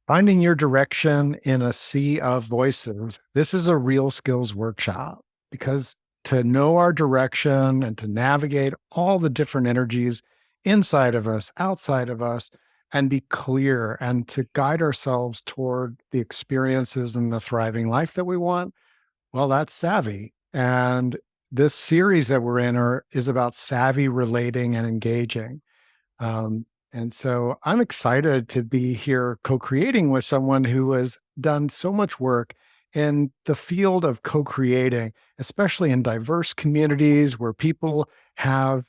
Finding your direction in a sea of voices. This is a real skills workshop because to know our direction and to navigate all the different energies inside of us, outside of us, and be clear and to guide ourselves toward the experiences and the thriving life that we want, well, that's savvy. And this series that we're in is about savvy relating and engaging. And so I'm excited to be here co-creating with someone who has done so much work in the field of co-creating, especially in diverse communities where people have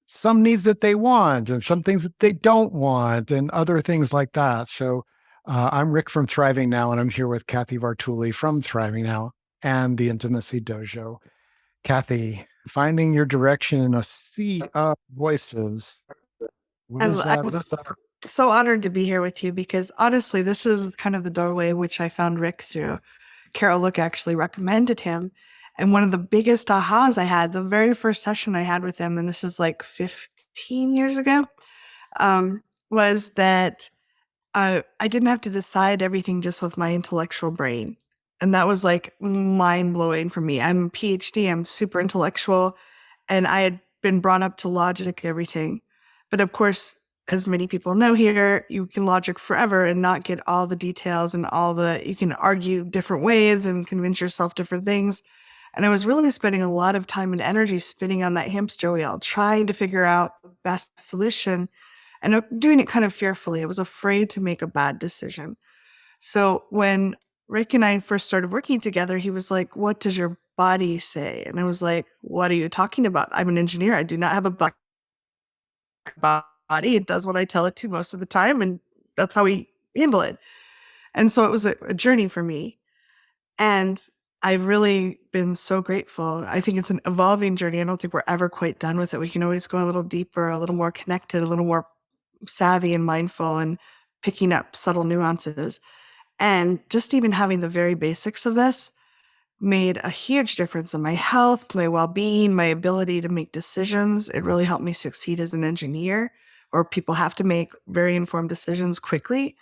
some needs that they want and some things that they don't want and other things like that. So I'm Rick from Thriving Now, and I'm here with Kathy Vartuli from Thriving Now and the Intimacy Dojo. Kathy, finding your direction in a sea of voices. What is that? I'm so honored to be here with you because honestly, this is kind of the doorway which I found Rick through. Carol Look actually recommended him. And one of the biggest ahas I had, the very first session I had with him, and this is like 15 years ago, was that I didn't have to decide everything just with my intellectual brain. And that was like mind blowing for me. I'm a PhD, I'm super intellectual, and I had been brought up to logic everything. But of course, as many people know here, you can logic forever and not get all the details and you can argue different ways and convince yourself different things. And I was really spending a lot of time and energy spinning on that hamster wheel, trying to figure out the best solution and doing it kind of fearfully. I was afraid to make a bad decision. So when Rick and I first started working together, he was like, "What does your body say?" And I was like, "What are you talking about? I'm an engineer. I do not have a body. It does what I tell it to most of the time. And that's how we handle it." And so it was a journey for me. And I've really been so grateful. I think it's an evolving journey. I don't think we're ever quite done with it. We can always go a little deeper, a little more connected, a little more savvy and mindful and picking up subtle nuances. And just even having the very basics of this made a huge difference in my health, my well-being, my ability to make decisions. It really helped me succeed as an engineer, where people have to make very informed decisions quickly.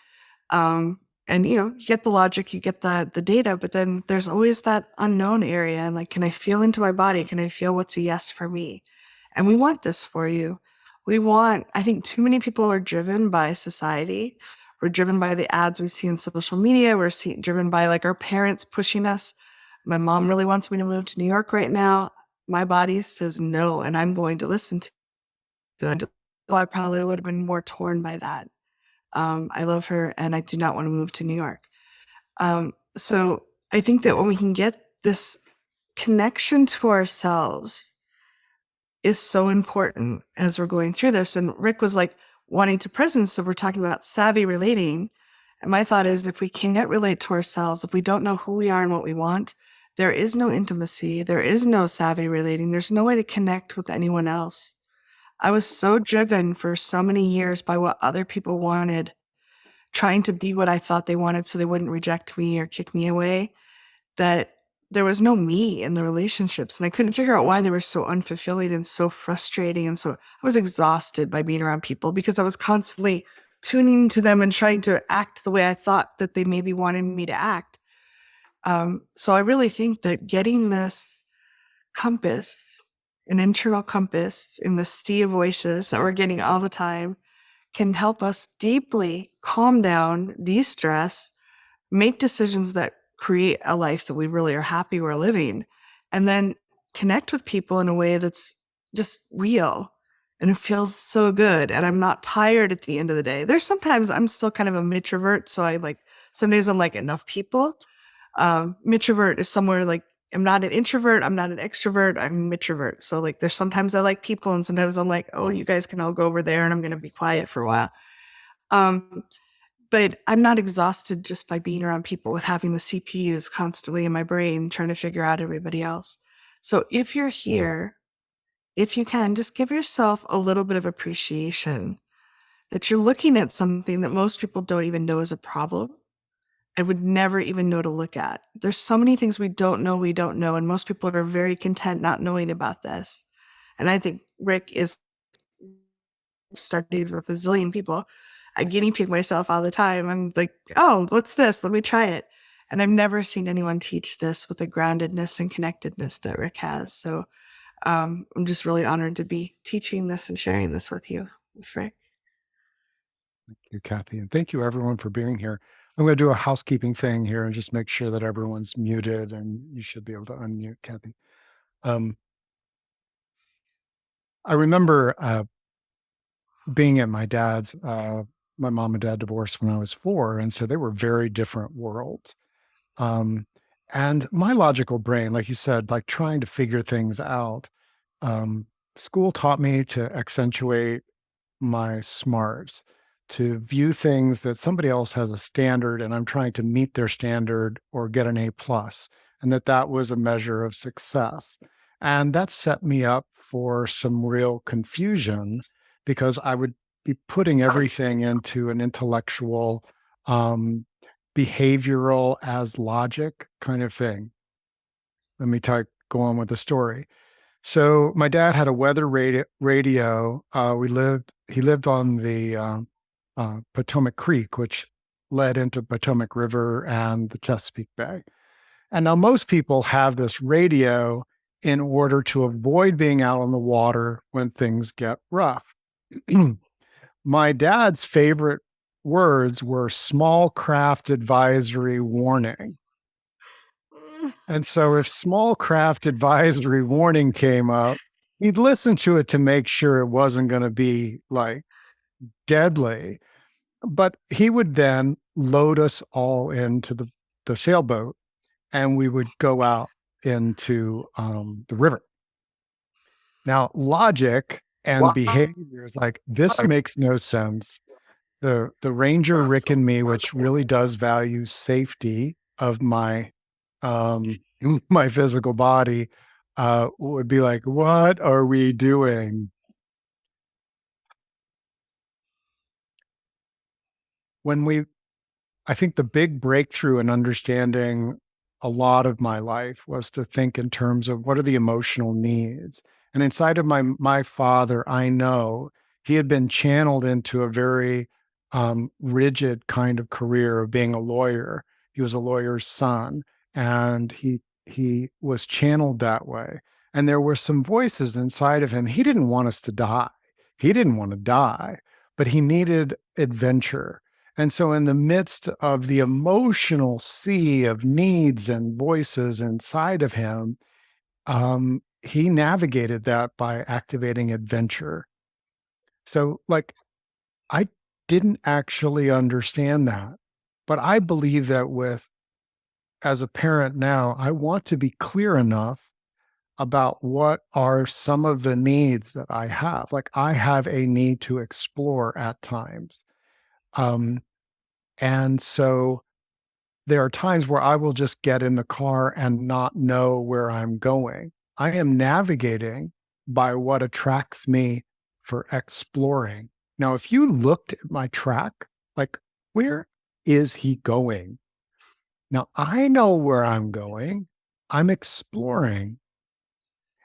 And you get the logic, you get the data, but then there's always that unknown area. And like, can I feel into my body? Can I feel what's a yes for me? And we want this for you. I think too many people are driven by society. We're driven by the ads we see in social media. Driven by like our parents pushing us. My mom really wants me to move to New York right now. My body says no, and I'm going to listen to it. So I probably would have been more torn by that. I love her, and I do not want to move to New York. So I think that when we can get this connection to ourselves is so important as we're going through this. And Rick was like wanting to presence, so we're talking about savvy relating. And my thought is if we can't relate to ourselves, if we don't know who we are and what we want, there is no intimacy, there is no savvy relating, there's no way to connect with anyone else. I was so driven for so many years by what other people wanted, trying to be what I thought they wanted so they wouldn't reject me or kick me away, that there was no me in the relationships. And I couldn't figure out why they were so unfulfilling and so frustrating. And so I was exhausted by being around people because I was constantly tuning to them and trying to act the way I thought that they maybe wanted me to act. So I really think that getting this compass, an internal compass in the sea of voices that we're getting all the time, can help us deeply calm down, de-stress, make decisions that create a life that we really are happy we're living, and then connect with people in a way that's just real. And it feels so good. And I'm not tired at the end of the day. There's sometimes I'm still kind of a mitrovert. So some days I'm like enough people. Mitrovert is somewhere like I'm not an introvert, I'm not an extrovert, I'm a mitrovert. So like there's sometimes I like people and sometimes I'm like, oh, you guys can all go over there and I'm gonna be quiet for a while. But I'm not exhausted just by being around people with having the CPUs constantly in my brain trying to figure out everybody else. So if you're here, if you can, just give yourself a little bit of appreciation that you're looking at something that most people don't even know is a problem. I would never even know to look at. There's so many things we don't know, and most people are very content not knowing about this. And I think Rick is studied with a zillion people, I guinea pig myself all the time. I'm like, oh, what's this? Let me try it. And I've never seen anyone teach this with the groundedness and connectedness that Rick has. So I'm just really honored to be teaching this and sharing this with you, with Rick. Thank you, Kathy. And thank you, everyone, for being here. I'm going to do a housekeeping thing here and just make sure that everyone's muted, and you should be able to unmute, Kathy. Um, I remember being at my dad's, my mom and dad divorced when I was 4. And so they were very different worlds. Um, and my logical brain, like you said, like trying to figure things out, um, school taught me to accentuate my smarts, to view things that somebody else has a standard and I'm trying to meet their standard or get an A plus, and that was a measure of success. And that set me up for some real confusion because I would be putting everything into an intellectual, um, behavioral as logic kind of thing. Let me go on with the story. So my dad had a weather radio. He lived on the Potomac Creek, which led into Potomac River and the Chesapeake Bay. And now most people have this radio in order to avoid being out on the water when things get rough. My dad's favorite words were small craft advisory warning. And so if small craft advisory warning came up, he'd listen to it to make sure it wasn't going to be like deadly. But he would then load us all into the sailboat and we would go out into the river. Now, logic and Wow. behavior is like, this makes no sense. The ranger Rick in me, which really does value safety of my um my physical body, would be like, what are we doing? When we I think the big breakthrough in understanding a lot of my life was to think in terms of what are the emotional needs. And inside of my father, I know he had been channeled into a very rigid kind of career of being a lawyer. He was a lawyer's son, and he was channeled that way. And there were some voices inside of him. He didn't want us to die. He didn't want to die, but he needed adventure. And so, in the midst of the emotional sea of needs and voices inside of him, he navigated that by activating adventure. So, like, I didn't actually understand that, but I believe that as a parent now, I want to be clear enough about what are some of the needs that I have. Like, I have a need to explore at times. Um, and so, there are times where I will just get in the car and not know where I'm going. I am navigating by what attracts me for exploring. Now, if you looked at my track, like, where is he going? Now, I know where I'm going. I'm exploring.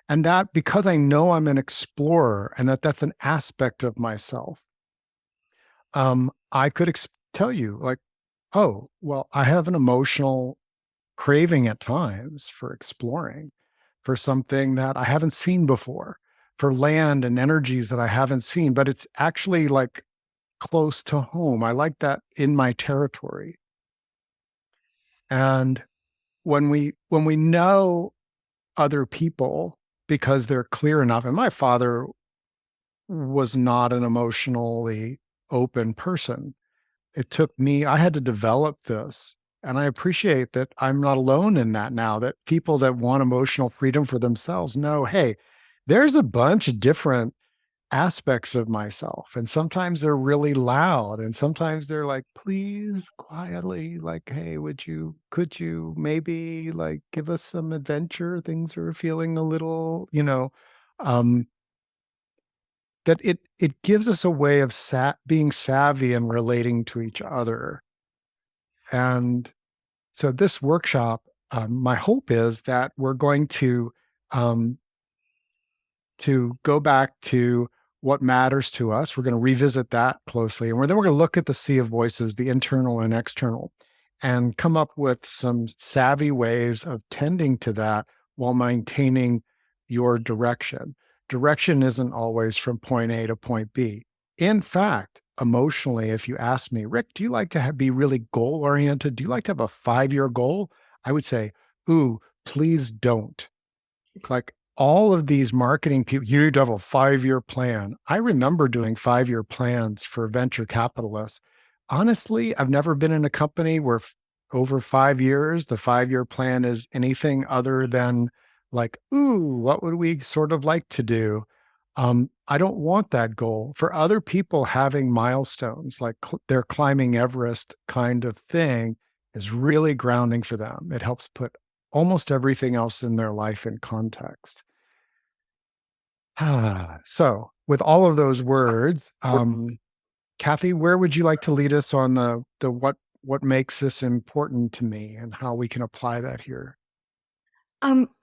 And that because I know I'm an explorer and that's an aspect of myself, I could tell you, like, oh, well, I have an emotional craving at times for exploring, for something that I haven't seen before, for land and energies that I haven't seen, but it's actually like close to home. I like that in my territory. And when we know other people because they're clear enough, and my father was not an emotionally open person. It took me, I had to develop this. And I appreciate that I'm not alone in that now, that people that want emotional freedom for themselves know, hey, there's a bunch of different aspects of myself. And sometimes they're really loud. And sometimes they're like, please, quietly, like, hey, could you maybe like give us some adventure? Things are feeling a little, um, that it gives us a way of being savvy and relating to each other. And so this workshop, my hope is that we're going um, to go back to what matters to us. We're going to revisit that closely. And then we're going to look at the sea of voices, the internal and external, and come up with some savvy ways of tending to that while maintaining your direction. Direction isn't always from point A to point B. In fact, emotionally, if you ask me, Rick, do you like to be really goal oriented? Do you like to have a 5-year goal? I would say, ooh, please don't. Like all of these marketing people, you need to have a 5-year plan. I remember doing 5-year plans for venture capitalists. Honestly, I've never been in a company where over 5 years, the 5-year plan is anything other than like, ooh, what would we sort of like to do? I don't want that goal. For other people, having milestones like they're climbing Everest kind of thing is really grounding for them. It helps put almost everything else in their life in context. So, with all of those words, Kathy, where would you like to lead us on the what makes this important to me and how we can apply that here?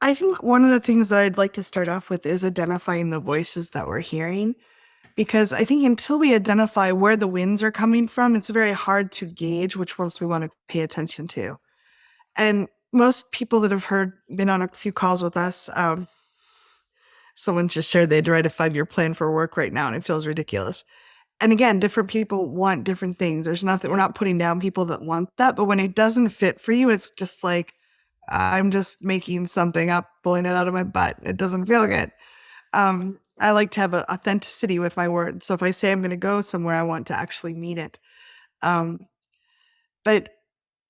I think one of the things that I'd like to start off with is identifying the voices that we're hearing, because I think until we identify where the winds are coming from, it's very hard to gauge which ones we want to pay attention to. And most people that have been on a few calls with us, someone just shared they'd write a 5-year plan for work right now, and it feels ridiculous. And again, different people want different things. There's nothing, we're not putting down people that want that, but when it doesn't fit for you, it's just like, I'm just making something up, pulling it out of my butt. It doesn't feel good. I like to have authenticity with my words. So if I say I'm going to go somewhere, I want to actually mean it. Um, but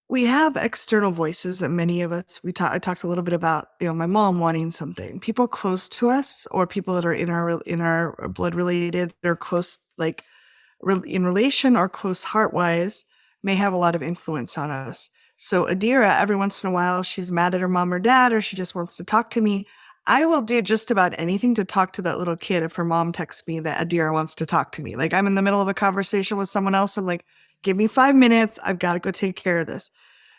we have external voices that many of us, I talked a little bit about, my mom wanting something. People close to us or people that are in our blood related or close, like in relation or close heart wise, may have a lot of influence on us. So Adira, every once in a while, she's mad at her mom or dad, or she just wants to talk to me. I will do just about anything to talk to that little kid if her mom texts me that Adira wants to talk to me. Like I'm in the middle of a conversation with someone else. I'm like, give me 5 minutes. I've got to go take care of this.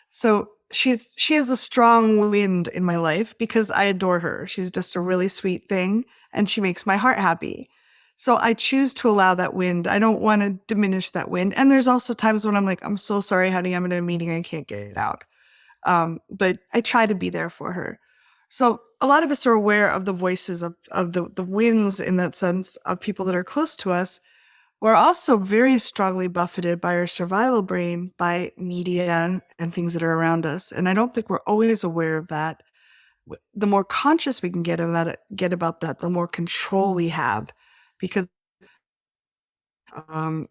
So she has a strong wind in my life because I adore her. She's just a really sweet thing and she makes my heart happy. So I choose to allow that wind. I don't want to diminish that wind. And there's also times when I'm like, I'm so sorry, honey, I'm in a meeting, I can't get it out. But I try to be there for her. So a lot of us are aware of the voices of the winds in that sense of people that are close to us. We're also very strongly buffeted by our survival brain, by media and things that are around us. And I don't think we're always aware of that. The more conscious we can get about that, the more control we have. Because um,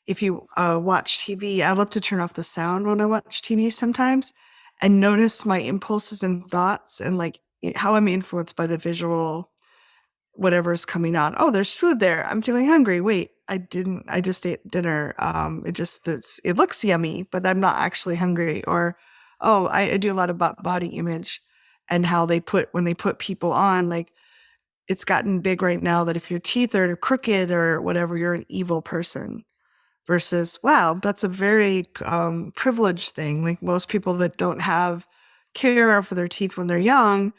if you watch TV, I love to turn off the sound when I watch TV sometimes and notice my impulses and thoughts and like how I'm influenced by the visual whatever's coming on. Oh, there's food there. I'm feeling hungry. Wait, I just ate dinner. It looks yummy, but I'm not actually hungry. Or, oh, I do a lot about body image and how when they put people on, like it's gotten big right now that if your teeth are crooked or whatever, you're an evil person versus, wow, that's a very privileged thing. Like most people that don't have care for their teeth when they're young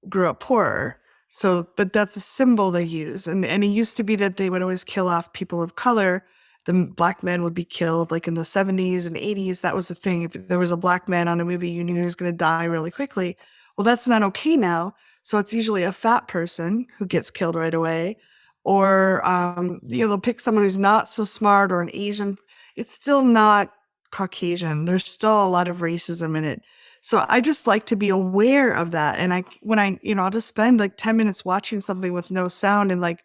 grew up poorer. So, but that's a symbol they use. And it used to be that they would always kill off people of color. The black men would be killed like in the 70s and 80s. That was the thing. If there was a black man on a movie, you knew he was going to die really quickly. Well, that's not okay now. So it's usually a fat person who gets killed right away. Or, they'll pick someone who's not so smart or an Asian. It's still not Caucasian. There's still a lot of racism in it. So I just like to be aware of that. And I'll just spend like 10 minutes watching something with no sound and like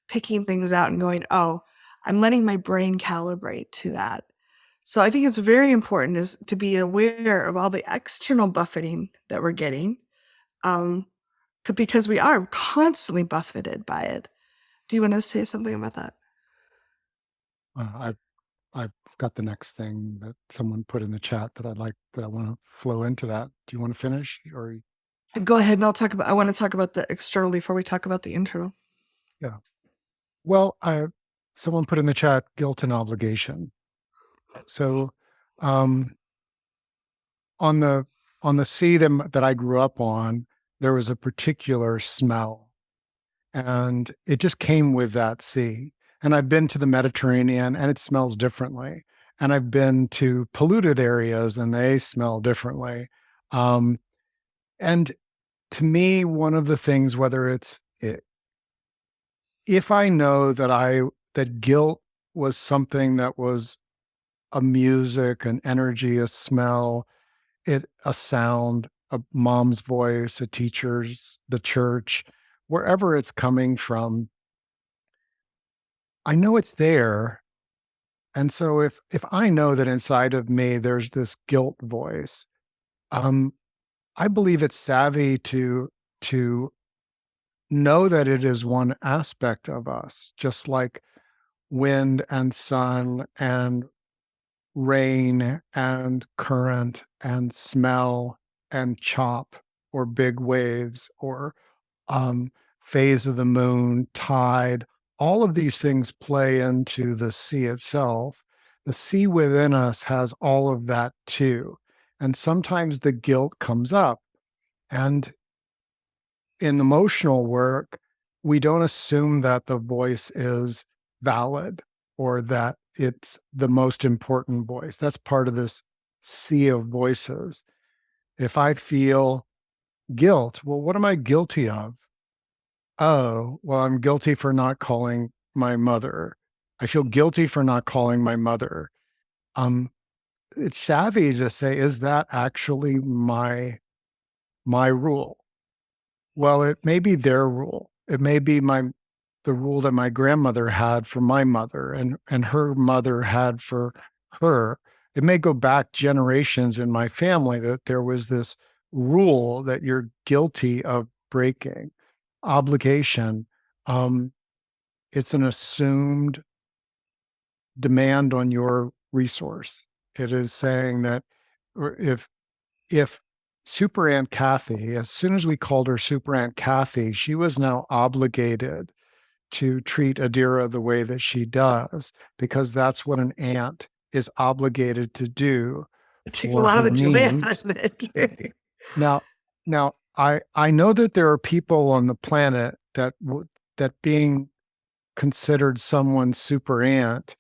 picking things out and going, oh, I'm letting my brain calibrate to that. So I think it's very important is to be aware of all the external buffeting that we're getting, because we are constantly buffeted by it. Do you want to say something about that? I've I've got the next thing that someone put in the chat that I want to flow into that. Do you want to finish or Go ahead and I want to talk about the external before we talk about the internal. yeah? Well, someone put in the chat guilt and obligation. So, um, on the sea that I grew up on, there was a particular smell, And it just came with that sea. And I've been to the Mediterranean and it smells differently. And I've been to polluted areas and they smell differently. Um, and to me, one of the things, whether if I know that guilt was something that was a music, an energy, a smell, a sound, a mom's voice, a teacher's, the church, wherever it's coming from, I know it's there. And so if I know that inside of me there's this guilt voice, um, I believe it's savvy to know that it is one aspect of us, just like wind and sun and rain and current and smell and chop or big waves or um, phase of the moon, tide, all of these things play into the sea itself. The sea within us has all of that too. And sometimes the guilt comes up. And in emotional work, we don't assume that the voice is valid or that it's the most important voice. That's part of this sea of voices. If I feel guilt, well, what am I guilty of? Oh, well, I'm guilty for not calling my mother. I feel guilty for not calling my mother. Um, it's savvy to say, is that actually my rule? Well, it may be their rule. It may be the rule that my grandmother had for my mother and her mother had for her. It may go back generations in my family that there was this rule that you're guilty of breaking. Obligation. Um, it's an assumed demand on your resource. It is saying that if Super Aunt Kathy, as soon as we called her Super Aunt Kathy, she was now obligated to treat Adira the way that she does, because that's what an aunt is obligated to do Take a for lot of her the joy means. out of it. Now, I know that there are people on the planet that being considered someone's super aunt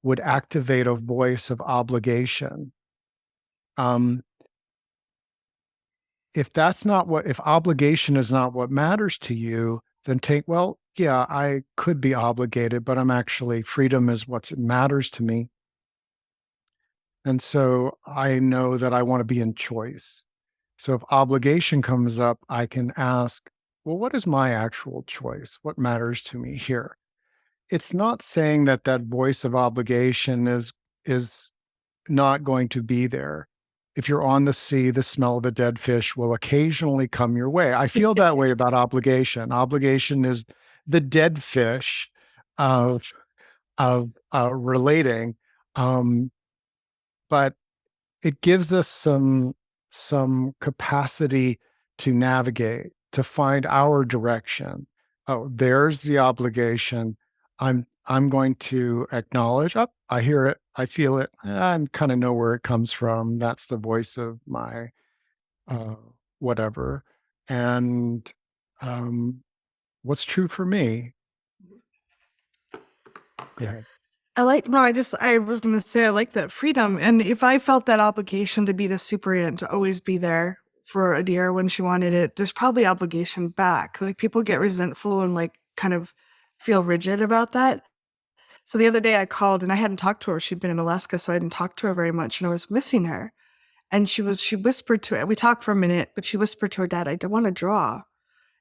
would activate a voice of obligation. Um, if obligation is not what matters to you, then well, yeah, I could be obligated, but freedom is what matters to me. And so I know that I want to be in choice. So if obligation comes up, I can ask, well, what is my actual choice? What matters to me here? It's not saying that that voice of obligation is not going to be there. If you're on the sea, the smell of a dead fish will occasionally come your way. I feel that way about obligation. Obligation is the dead fish of relating, um, but it gives us some capacity to navigate, to find our direction. Oh, there's the obligation. I'm going to acknowledge, oh, I hear it, I feel it, I kind of know where it comes from. That's the voice of my uh, whatever. And um, what's true for me? Go ahead. I was going to say, I like that freedom. And if I felt that obligation to be the super aunt, to always be there for a dear when she wanted it, there's probably obligation back. Like people get resentful and like kind of feel rigid about that. So the other day I called and I hadn't talked to her. She'd been in Alaska, so I hadn't talked to her very much and I was missing her. And she whispered to her, we talked for a minute, but she whispered to her dad, I don't want to draw.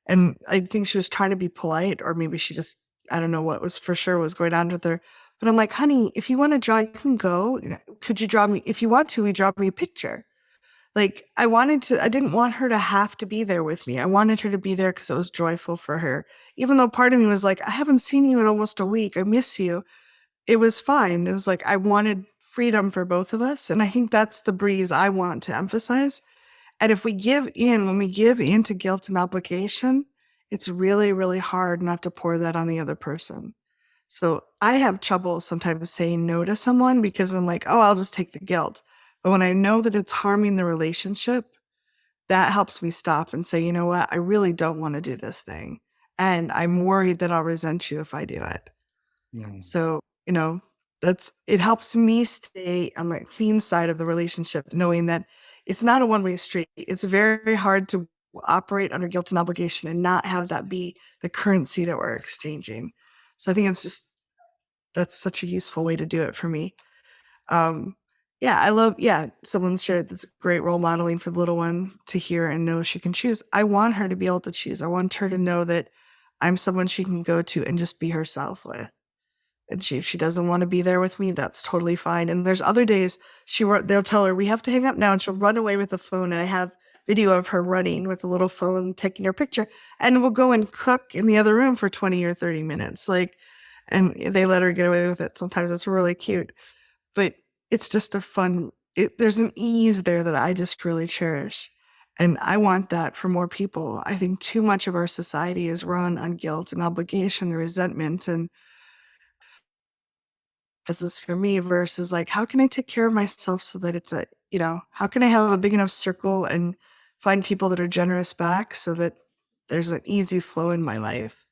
And I think she was trying to be polite, or maybe she just, I don't know what was for sure was going on with her. But I'm like, honey, if you want to draw, you can go. Could you draw me? If you want to, we draw me a picture. Like I didn't want her to have to be there with me. I wanted her to be there because it was joyful for her. Even though part of me was like, I haven't seen you in almost a week. I miss you. It was fine. It was like, I wanted freedom for both of us. And I think that's the breeze I want to emphasize. And if we give in, when we give in to guilt and obligation, it's really, really hard not to pour that on the other person. So I have trouble sometimes saying no to someone because I'm like, oh, I'll just take the guilt. But when I know that it's harming the relationship, that helps me stop and say, you know what, I really don't want to do this thing. and I'm worried that I'll resent you if I do it. Mm. So, it helps me stay on the clean side of the relationship, knowing that it's not a one-way street. It's very hard to operate under guilt and obligation and not have that be the currency that we're exchanging. So I think that's such a useful way to do it for me. Um, someone shared this great role modeling for the little one to hear and know she can choose. I want her to be able to choose. I want her to know that I'm someone she can go to and just be herself with. And if she doesn't want to be there with me, that's totally fine. And there's other days they'll tell her we have to hang up now, and she'll run away with the phone. And I have video of her running with a little phone, taking her picture, and we'll go and cook in the other room for 20 or 30 minutes. And they let her get away with it. Sometimes it's really cute, but it's just there's an ease there that I just really cherish. And I want that for more people. I think too much of our society is run on guilt and obligation and resentment, and is this for me versus like, how can I take care of myself so that how can I have a big enough circle and find people that are generous back so that there's an easy flow in my life?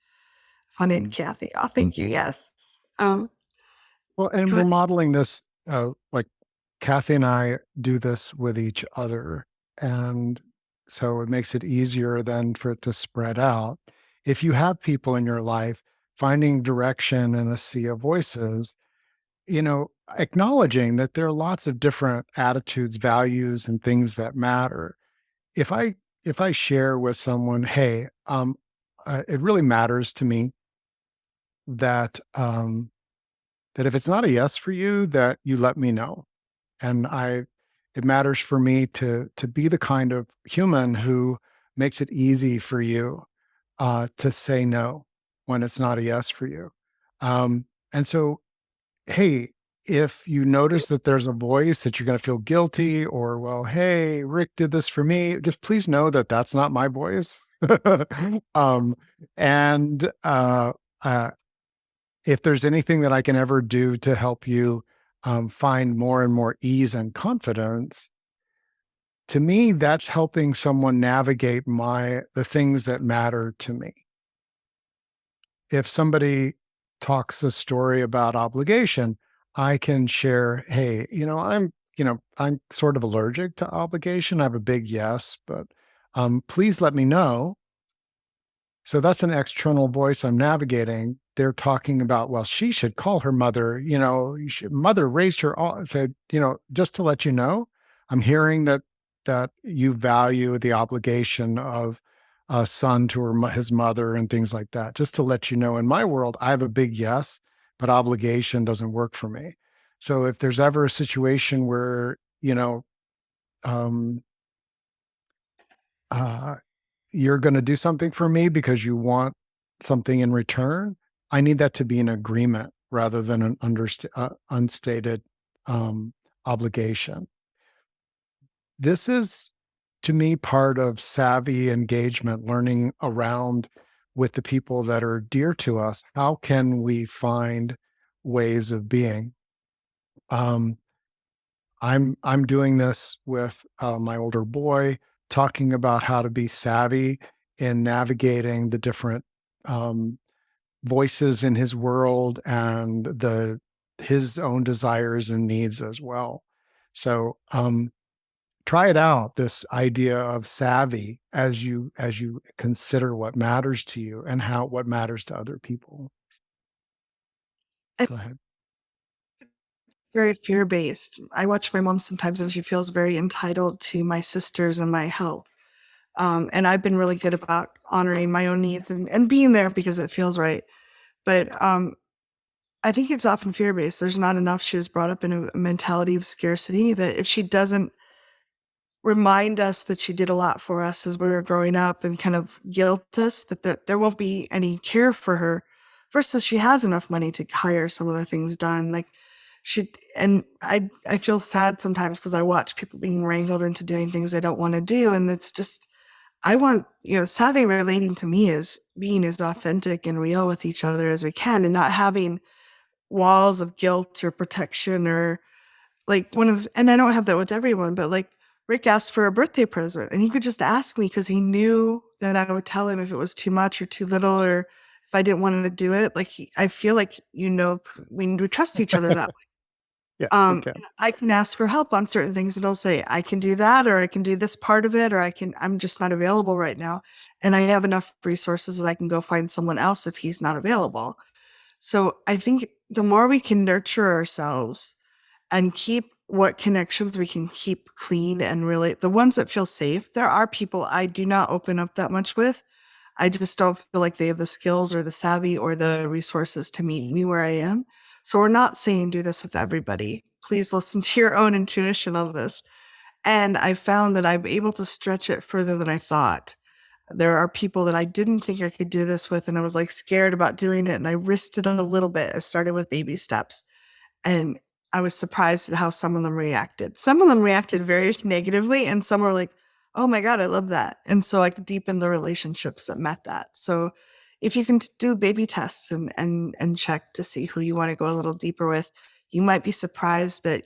Fun and Kathy. Oh, thank you. Yes. Um, Well, and go we're ahead. modeling this, like Kathy and I do this with each other. And so it makes it easier then for it to spread out. If you have people in your life, finding direction in a sea of voices, acknowledging that there are lots of different attitudes, values, and things that matter. If I if I share with someone, hey, it really matters to me that that if it's not a yes for you, that you let me know. And it matters for me to be the kind of human who makes it easy for you to say no when it's not a yes for you. And so, hey, if you notice that there's a voice that you're going to feel guilty, or well, hey, Rick did this for me, just please know that that's not my voice. um, and uh, if there's anything that I can ever do to help you find more and more ease and confidence, to me, that's helping someone navigate the things that matter to me. If somebody talks a story about obligation, I can share, hey, I'm sort of allergic to obligation. I have a big yes, but please let me know. So that's an external voice I'm navigating. They're talking about, well, she should call her mother, mother raised her all said, just to let you know, I'm hearing that you value the obligation of a son to his mother and things like that. Just to let you know, in my world, I have a big yes, but obligation doesn't work for me. So if there's ever a situation where, um, uh, you're gonna do something for me because you want something in return, I need that to be an agreement rather than an unstated, obligation. This is, to me, part of savvy engagement, learning around with the people that are dear to us. How can we find ways of being? Um, I'm doing this with, my older boy, talking about how to be savvy in navigating the different, um, voices in his world and his own desires and needs as well. So, try it out, this idea of savvy as you consider what matters to you and what matters to other people. It's Go ahead. very fear-based. I watch my mom sometimes and she feels very entitled to my sisters and my help. And I've been really good about honoring my own needs and being there because it feels right. But I think it's often fear-based. There's not enough. She was brought up in a mentality of scarcity that if she doesn't remind us that she did a lot for us as we were growing up and kind of guilt us that there won't be any care for her versus she has enough money to hire some of the things done. Like I feel sad sometimes because I watch people being wrangled into doing things they don't want to do. And it's just, I want, savvy relating to me is being as authentic and real with each other as we can and not having walls of guilt or protection or like and I don't have that with everyone, but like Rick asked for a birthday present and he could just ask me because he knew that I would tell him if it was too much or too little, or if I didn't want him to do it. Like I feel like, we trust each other that way. Yeah, we can. I can ask for help on certain things and he'll say, I can do that, or I can do this part of it, or I'm just not available right now. And I have enough resources that I can go find someone else if he's not available. So I think the more we can nurture ourselves and keep what connections we can keep clean, and really the ones that feel safe. There are people I do not open up that much with. I just don't feel like they have the skills or the savvy or the resources to meet me where I am. So we're not saying do this with everybody. Please listen to your own intuition on this. And I found that I'm able to stretch it further than I thought. There are people that I didn't think I could do this with, and I was like scared about doing it, and I risked it a little bit. I started with baby steps, and I was surprised at how some of them reacted. Some of them reacted very negatively, and some were like, "Oh my god, I love that." And so I could deepen the relationships that met that. So if you can do baby tests and check to see who you want to go a little deeper with, you might be surprised that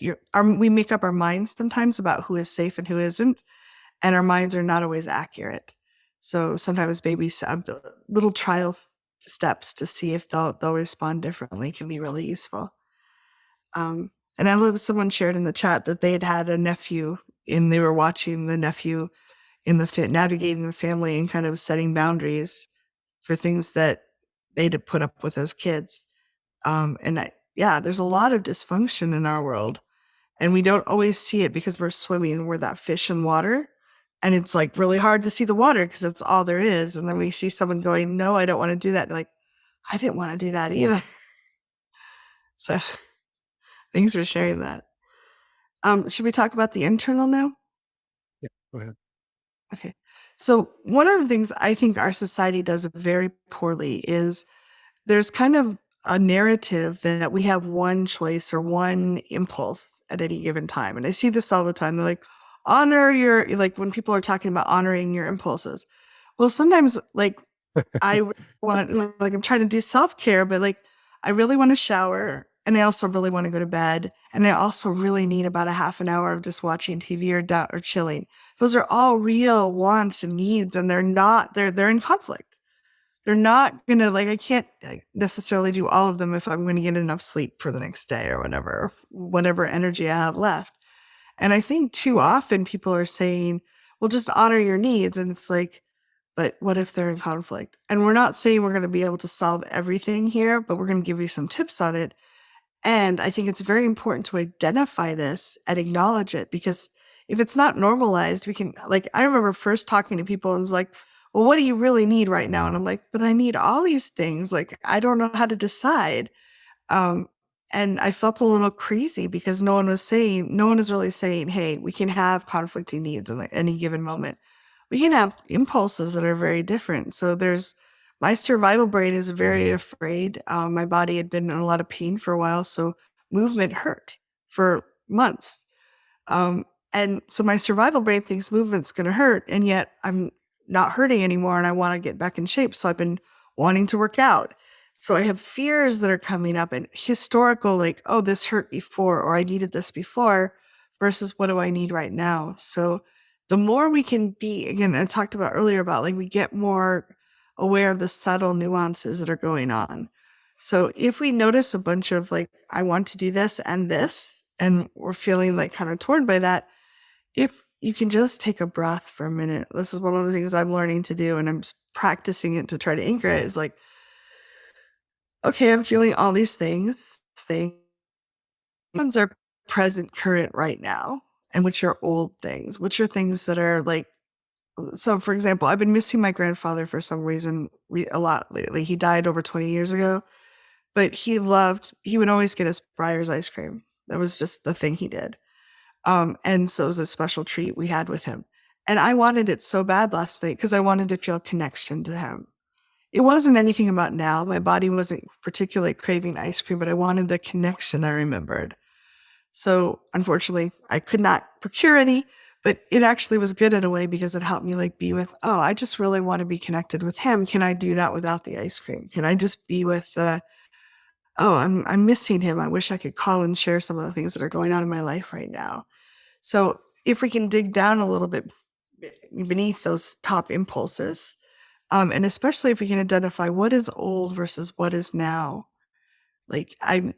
we make up our minds sometimes about who is safe and who isn't, and our minds are not always accurate. So sometimes little trial steps to see if they'll respond differently can be really useful. And I love someone shared in the chat that they had a nephew and they were watching the nephew in navigating the family and kind of setting boundaries for things that they'd have put up with as kids. There's a lot of dysfunction in our world, and we don't always see it because we're swimming. We're that fish in water, and it's like really hard to see the water because that's all there is. And then we see someone going, "No, I don't want to do that." And like, I didn't want to do that either. So thanks for sharing that. Should we talk about the internal now? Yeah, go ahead. Okay. So one of the things I think our society does very poorly is there's kind of a narrative that we have one choice or one impulse at any given time. And I see this all the time. They're like, like when people are talking about honoring your impulses. Well, sometimes like I want, like, I'm trying to do self-care, but like, I really want to shower and I also really want to go to bed. And I also really need about a half an hour of just watching TV or chilling. Those are all real wants and needs, and they're in conflict. They're not gonna, like, I can't necessarily do all of them if I'm going to get enough sleep for the next day or whatever energy I have left. And I think too often people are saying, well, just honor your needs. And it's like, but what if they're in conflict? And we're not saying we're going to be able to solve everything here, but we're going to give you some tips on it. And I think it's very important to identify this and acknowledge it, because if it's not normalized, we can, like, I remember first talking to people and was like, well, what do you really need right now? And I'm like, but I need all these things. Like, I don't know how to decide. Um, and I felt a little crazy because no one was really saying, hey, we can have conflicting needs at any given moment. We can have impulses that are very different. So my survival brain is very afraid. My body had been in a lot of pain for a while, so movement hurt for months. And so my survival brain thinks movement's going to hurt, and yet I'm not hurting anymore and I want to get back in shape. So I've been wanting to work out. So I have fears that are coming up and historical, like, oh, this hurt before, or I needed this before, versus what do I need right now? So the more we can be, again, I talked about earlier about like we get more aware of the subtle nuances that are going on. So if we notice a bunch of like, I want to do this, and we're feeling like kind of torn by that, if you can just take a breath for a minute. This is one of the things I'm learning to do, and I'm practicing it to try to anchor it, is like, okay, I'm feeling all these things. Things are present, current right now, and which are old things, which are things that are like, so for example, I've been missing my grandfather for some reason a lot lately. He died over 20 years ago, but he would always get us Breyer's ice cream. That was just the thing he did. And so it was a special treat we had with him. And I wanted it so bad last night because I wanted to feel connection to him. It wasn't anything about now. My body wasn't particularly craving ice cream, but I wanted the connection I remembered. So unfortunately, I could not procure any, but it actually was good in a way because it helped me like be with, oh, I just really want to be connected with him. Can I do that without the ice cream? Can I just be with, oh, I'm missing him. I wish I could call and share some of the things that are going on in my life right now. So if we can dig down a little bit beneath those top impulses, And especially if we can identify what is old versus what is now. Like I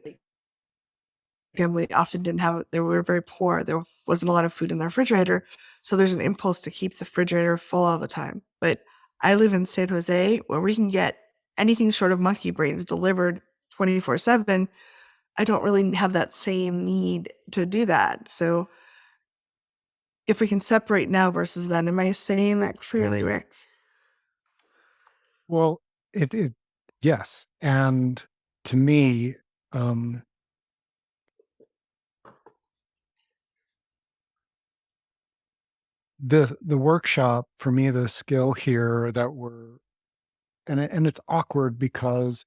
family often didn't have, they were very poor. There wasn't a lot of food in the refrigerator. So there's an impulse to keep the refrigerator full all the time. But I live in San Jose where we can get anything short of monkey brains delivered 24/7. I don't really have that same need to do that. So if we can separate now versus then, am I saying that clearly, Rick? Well, it yes. And to me, um, the workshop for me, the skill here that we're and it's awkward because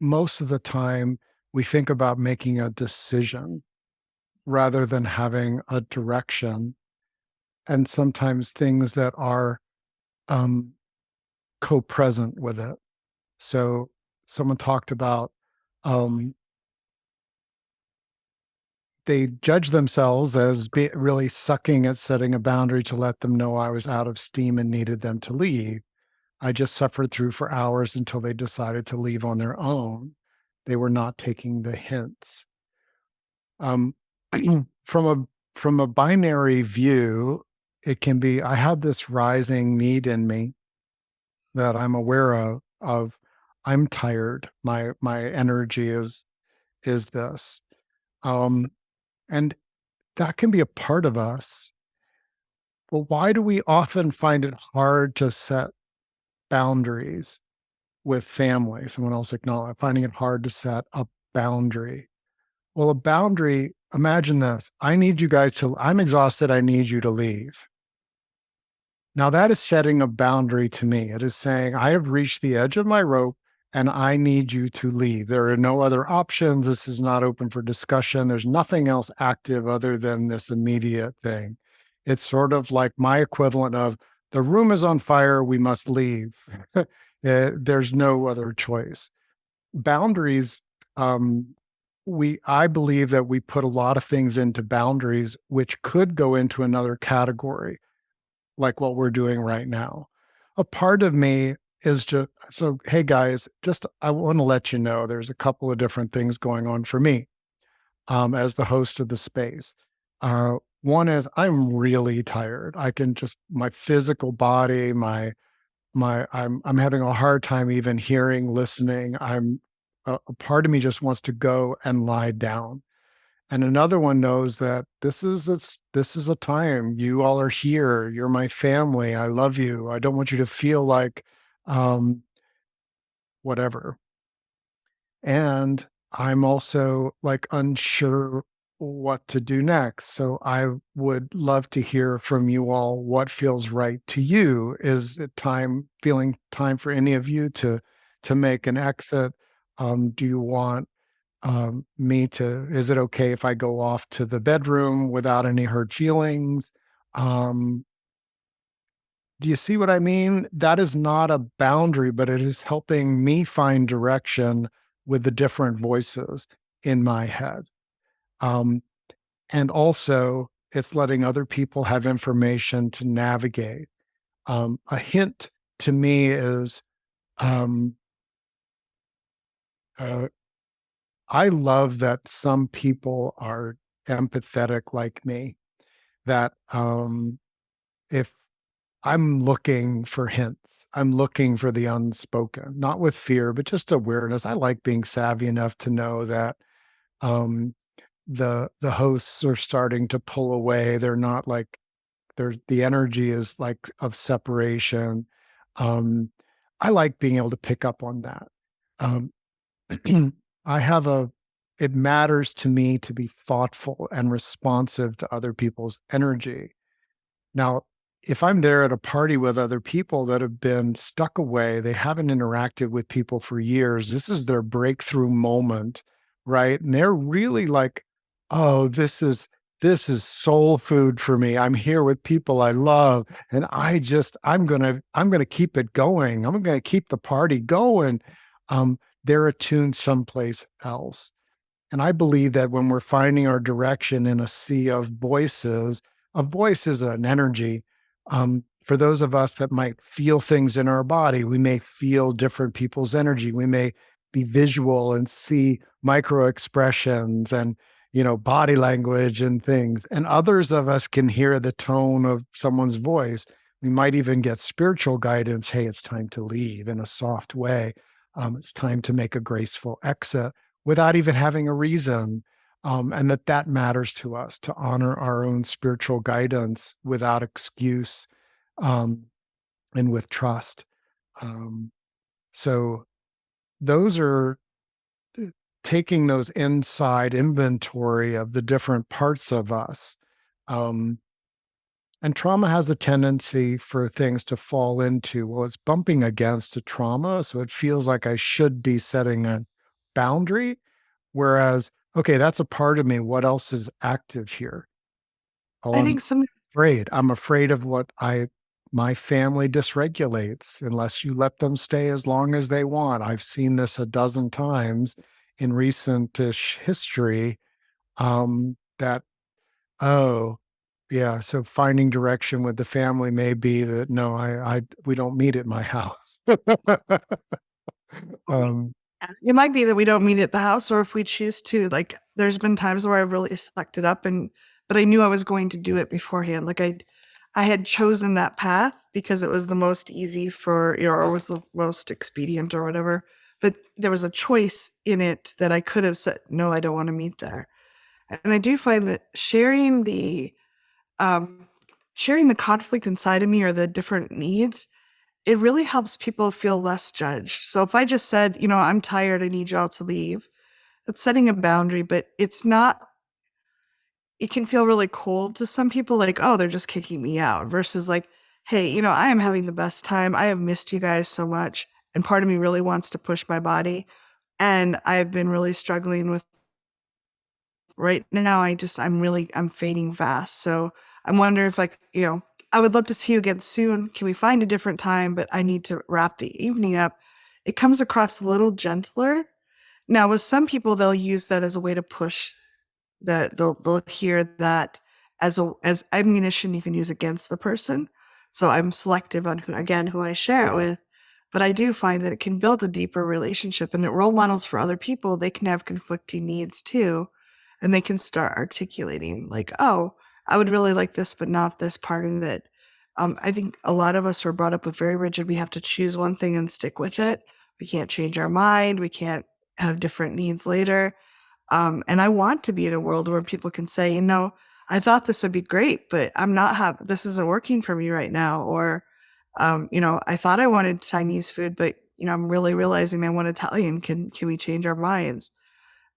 most of the time we think about making a decision rather than having a direction, and sometimes things that are um, co-present with it. So someone talked about um, they judge themselves as really sucking at setting a boundary to let them know I was out of steam and needed them to leave. I just suffered through for hours until they decided to leave on their own. They were not taking the hints. Um, from a from a binary view, it can be I have this rising need in me that I'm aware of I'm tired. My energy is this. Um, and that can be a part of us. But why do we often find it hard to set boundaries with family? Someone else acknowledged finding it hard to set a boundary. Well, a boundary, imagine this. I need you guys to, I'm exhausted. I need you to leave. Now, that is setting a boundary to me. It is saying, I have reached the edge of my rope and I need you to leave. There are no other options. This is not open for discussion. There's nothing else active other than this immediate thing. It's sort of like my equivalent of the room is on fire. We must leave. There's no other choice. Boundaries, um, I believe that we put a lot of things into boundaries, which could go into another category like what we're doing right now. A part of me is just so, hey guys, just I want to let you know there's a couple of different things going on for me as the host of the space. One is I'm really tired. I can just my physical body, I'm having a hard time even hearing, listening. A part of me just wants to go and lie down, and another one knows that this is a time you all are here. You're my family. I love you. I don't want you to feel like um, whatever. And I'm also like unsure what to do next. So I would love to hear from you all what feels right to you. Is it feeling time for any of you to make an exit? Do you want me to is it okay if I go off to the bedroom without any hurt feelings? Um, do you see what I mean? That is not a boundary, but it is helping me find direction with the different voices in my head. Um, and also, it's letting other people have information to navigate. A hint to me is um, uh, I love that some people are empathetic like me, that if I'm looking for hints, I'm looking for the unspoken, not with fear, but just awareness. I like being savvy enough to know that um, the hosts are starting to pull away. They're not like the energy is like of separation. Um, I like being able to pick up on that. Um, I have a it matters to me to be thoughtful and responsive to other people's energy. Now, if I'm there at a party with other people that have been stuck away, they haven't interacted with people for years, this is their breakthrough moment, right? And they're really like, "Oh, this is soul food for me. I'm here with people I love, and I'm gonna keep it going. I'm gonna keep the party going." They're attuned someplace else. And I believe that when we're finding our direction in a sea of voices, a voice is an energy. for those of us that might feel things in our body, we may feel different people's energy. We may be visual and see micro expressions and, body language and things. And others of us can hear the tone of someone's voice. We might even get spiritual guidance. Hey, it's time to leave in a soft way. It's time to make a graceful exit without even having a reason. And that matters to us to honor our own spiritual guidance without excuse, um, and with trust. Um, so those are taking those inside inventory of the different parts of us. Um, and trauma has a tendency for things to fall into, well, it's bumping against a trauma. So it feels like I should be setting a boundary. Whereas, okay, that's a part of me. What else is active here? Oh, I I'm think some afraid. I'm afraid of what my family dysregulates unless you let them stay as long as they want. I've seen this a dozen times in recent-ish history, that, oh, yeah, so finding direction with the family may be that, "No, I we don't meet at my house." Um, it might be that we don't meet at the house, or if we choose to, like, there's been times where I've really sucked it up but I knew I was going to do it beforehand. Like I had chosen that path because it was the most easy for, or was the most expedient or whatever. But there was a choice in it that I could have said, no, I don't want to meet there. And I do find that um, sharing the conflict inside of me or the different needs, it really helps people feel less judged. So if I just said, I'm tired, I need y'all to leave, that's setting a boundary, but it can feel really cold to some people, like, oh, they're just kicking me out, versus like, hey, I am having the best time. I have missed you guys so much. And part of me really wants to push my body. And I've been really struggling with right now. I'm fading fast. So I'm wondering if, like, I would love to see you again soon. Can we find a different time? But I need to wrap the evening up. It comes across a little gentler. Now, with some people, they'll use that as a way to push, that they'll hear that as ammunition you can use against the person. So I'm selective on who I share it with. But I do find that it can build a deeper relationship, and it role models for other people. They can have conflicting needs too, and they can start articulating like, oh, I would really like this, but not this part of it. I think a lot of us were brought up with very rigid. We have to choose one thing and stick with it. We can't change our mind. We can't have different needs later. And I want to be in a world where people can say, I thought this would be great, but this isn't working for me right now. Or, I thought I wanted Chinese food, but, I'm really realizing I want Italian. Can we change our minds?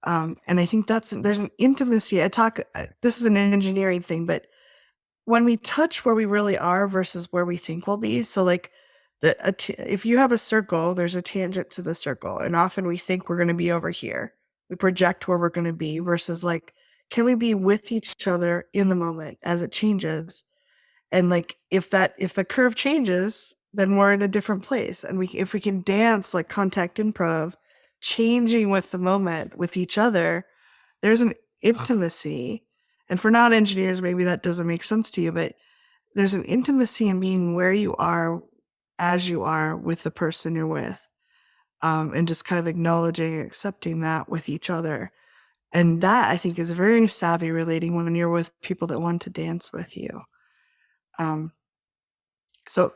And I think there's an intimacy. This is an engineering thing, but when we touch where we really are versus where we think we'll be. So like if you have a circle, there's a tangent to the circle. And often we think we're going to be over here. We project where we're going to be versus like, can we be with each other in the moment as it changes? And like, if the curve changes, then we're in a different place. And if we can dance like contact improv, changing with the moment with each other, there's an intimacy. And for non engineers, maybe that doesn't make sense to you, but there's an intimacy in being where you are as you are with the person you're with, and just kind of acknowledging and accepting that with each other. And that, I think, is very savvy relating when you're with people that want to dance with you. So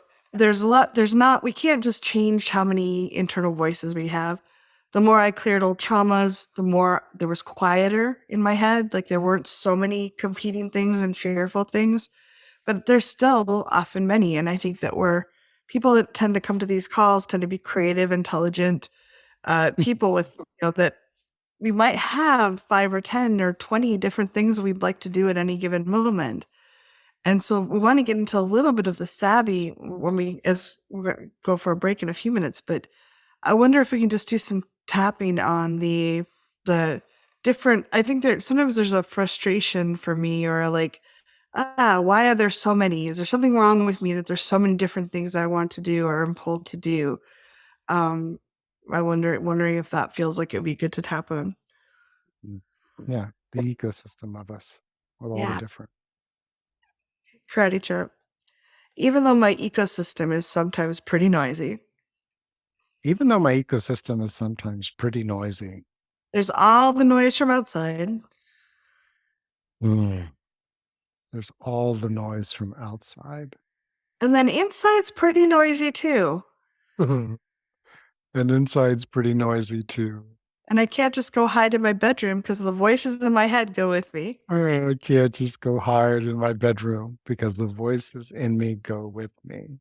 we can't just change how many internal voices we have. The more I cleared old traumas, the more there was quieter in my head. Like there weren't so many competing things and fearful things, but there's still often many. And I think that people that tend to come to these calls tend to be creative, intelligent, people with, that we might have 5 or 10 or 20 different things we'd like to do at any given moment. And so we want to get into a little bit of the savvy as we're going to go for a break in a few minutes, but I wonder if we can just do some tapping on the different. I think sometimes there's a frustration for me, or like, why are there so many? Is there something wrong with me that there's so many different things I want to do or am pulled to do? Wondering if that feels like it would be good to tap on. yeah, the ecosystem of us with all the Yeah, different. karate chop. even though my ecosystem is sometimes pretty noisy. Even though my ecosystem is sometimes pretty noisy. There's all the noise from outside. Mm. There's all the noise from outside. And then inside's pretty noisy too. And inside's pretty noisy too. And I can't just go hide in my bedroom because the voices in my head go with me. I can't just go hide in my bedroom because the voices in me go with me.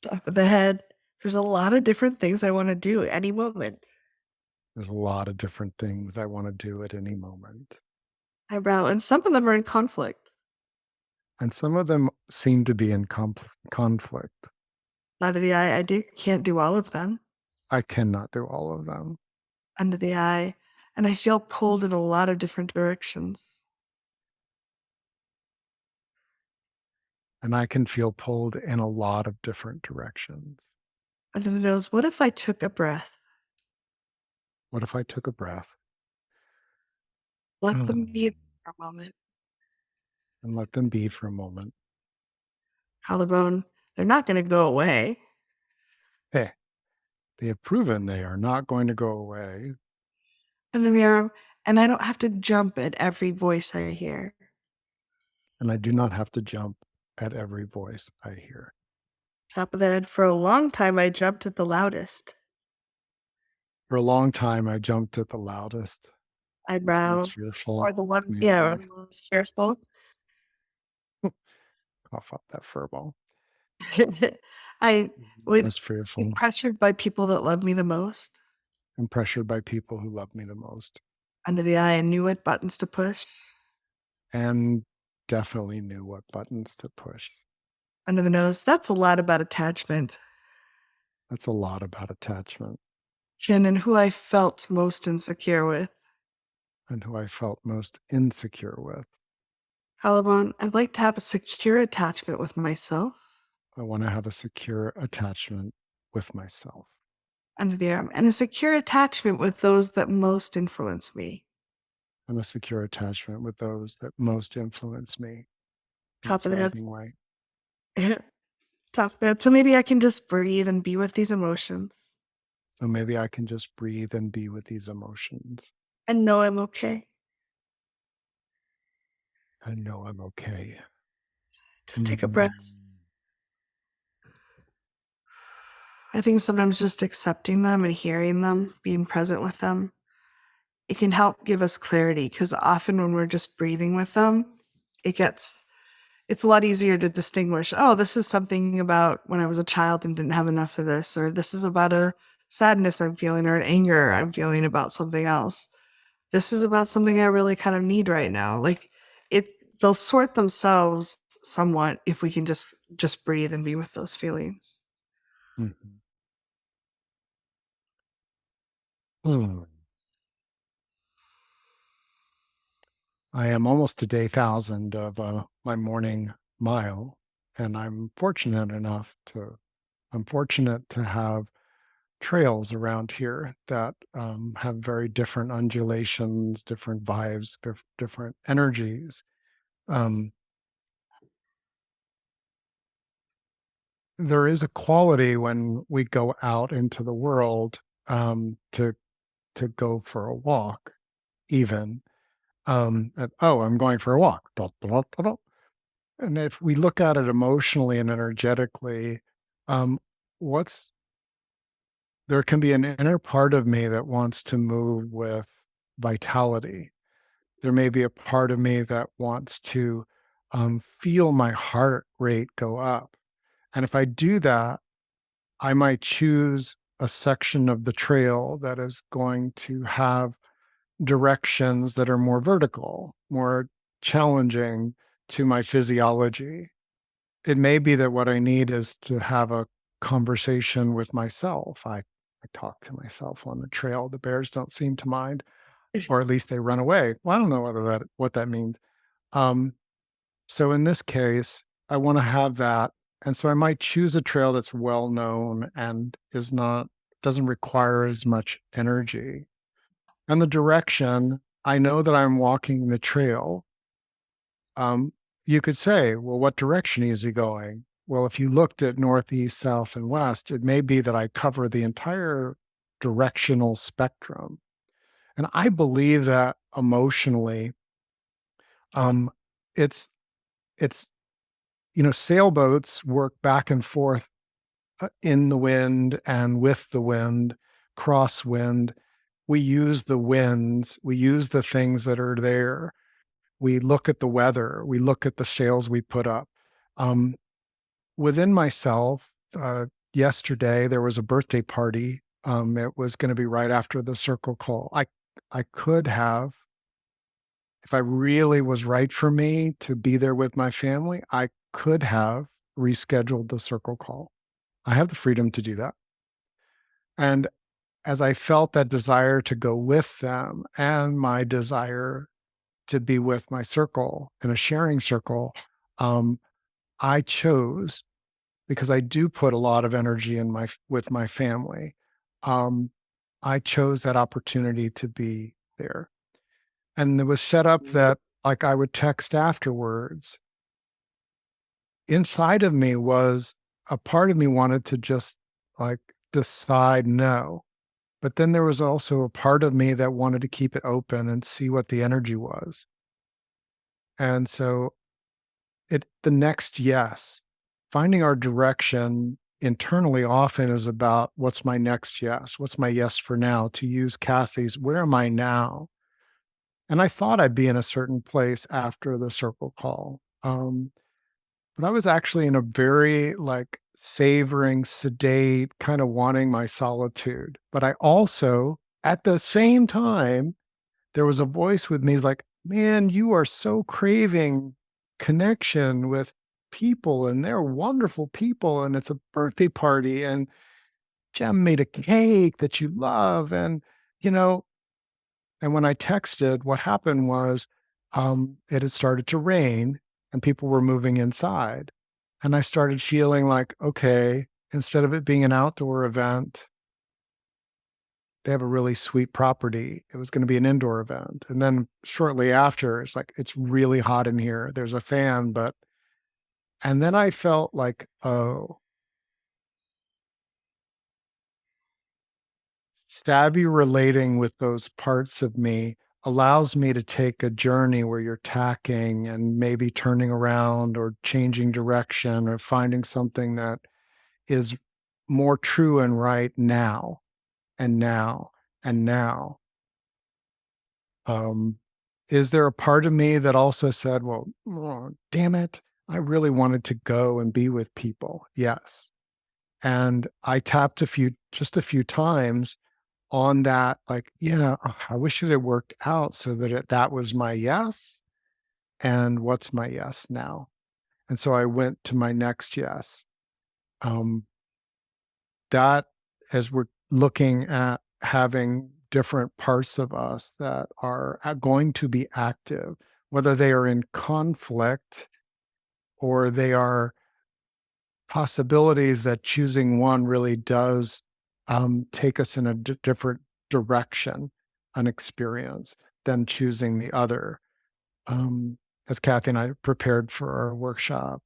Top of the head. There's a lot of different things I want to do at any moment. There's a lot of different things I want to do at any moment. Eyebrow, and some of them are in conflict. And some of them seem to be in conflict. Under the eye, can't do all of them. I cannot do all of them. Under the eye, and I feel pulled in a lot of different directions. And I can feel pulled in a lot of different directions. Under the nose, what if I took a breath? What if I took a breath Let them be and for a moment. let them be for a moment? Collarbone, they're not going to go away. Hey, they have proven they are not going to go away. Under the arm, and I don't have to jump at every voice I hear. And I do not have to jump at every voice I hear. Top of the head, for a long time, I jumped at the loudest. For a long time, I jumped at the loudest, most Eyebrow, fearful, or the one, yeah, or maybe. the most fearful. Cough up that furball. I would Most be fearful pressured by people that love me the most. and pressured by people who love me the most. Under the eye, I knew what buttons to push. And definitely knew what buttons to push. Under the nose, that's a lot about attachment. That's a lot about attachment Chin, and who I felt most insecure with. and who I felt most insecure with. Collarbone, I'd like to have a secure attachment with myself. I want to have a secure attachment with myself Under the arm, and a secure attachment with those that most influence me. and a secure attachment with those that most influence me in a Top of the head. thriving way. Top of the head. So maybe I can just breathe and be with these emotions So maybe I can just breathe and be with these emotions and know I'm okay. and know I'm okay. Just take a Mm. breath. I think sometimes just accepting them and hearing them, being present with them, it can help give us clarity because often when we're just breathing with them, it's a lot easier to distinguish, oh, this is something about when I was a child and didn't have enough of this, or this is about a sadness I'm feeling or an anger I'm feeling about something else. This is about something I really kind of need right now. Like it they'll sort themselves somewhat if we can just breathe and be with those feelings. Mhm. Mm. I am almost to day 1,000 of my morning mile, and I'm fortunate to have trails around here that have very different undulations, different vibes, different energies. Um, there is a quality when we go out into the world to go for a walk, even. Oh, I'm going for a walk. Dot, dot, dot, dot. And if we look at it emotionally and energetically, um, what's there can be an inner part of me that wants to move with vitality. There may be a part of me that wants to feel my heart rate go up. And if I do that, I might choose a section of the trail that is going to have directions that are more vertical, more challenging to my physiology. It may be that what I need is to have a conversation with myself. I talk to myself on the trail. The bears don't seem to mind, or at least they run away. Well, I don't know what that means. Um, so in this case, I want to have that. And so I might choose a trail that's well known and doesn't require as much energy. And the direction, I know that I'm walking the trail. you could say, well, what direction is he going? Well, if you looked at northeast, south, and west, it may be that I cover the entire directional spectrum. And I believe that emotionally, um, it's it's sailboats work back and forth in the wind and with the wind, crosswind. We use the winds, we use the things that are there. We look at the weather, we look at the sails we put up. Um, Within myself, yesterday there was a birthday party. It was going to be right after the circle call. I could have, if I really was right for me to be there with my family, I could have rescheduled the circle call. I have the freedom to do that. And as I felt that desire to go with them and my desire to be with my circle in a sharing circle, um, I chose, because I do put a lot of energy in my with my family. Um, I chose that opportunity to be there. And it was set up that like I would text afterwards. Inside of me was a part of me wanted to just like decide no. But then there was also a part of me that wanted to keep it open and see what the energy was. And so the next yes, finding our direction internally often is about what's my next yes? What's my yes for now? To use Kathy's, where am I now? And I thought I'd be in a certain place after the circle call. But I was actually in a very like savoring, sedate, kind of wanting my solitude. But I also, at the same time, there was a voice with me like, man, you are so craving connection with people and they're wonderful people. And it's a birthday party and Jem made a cake that you love. You know, and when I texted, what happened was it had started to rain and people were moving inside. And I started feeling like, okay, instead of it being an outdoor event, they have a really sweet property. It was going to be an indoor event. And then shortly after, it's like, it's really hot in here. There's a fan, but, and then I felt like, oh, savvy relating with those parts of me allows me to take a journey where you're tacking and maybe turning around or changing direction or finding something that is more true and right now and now and now. Um, is there a part of me that also said, well, oh, damn it, I really wanted to go and be with people? Yes. And I tapped just a few times on that, like, yeah, I wish it had worked out so that that was my yes. And what's my yes now? And so I went to my next yes. Um, that, as we're looking at having different parts of us that are going to be active, whether they are in conflict or they are possibilities that choosing one really does take us in a different direction, an experience, than choosing the other. As Kathy and I prepared for our workshop,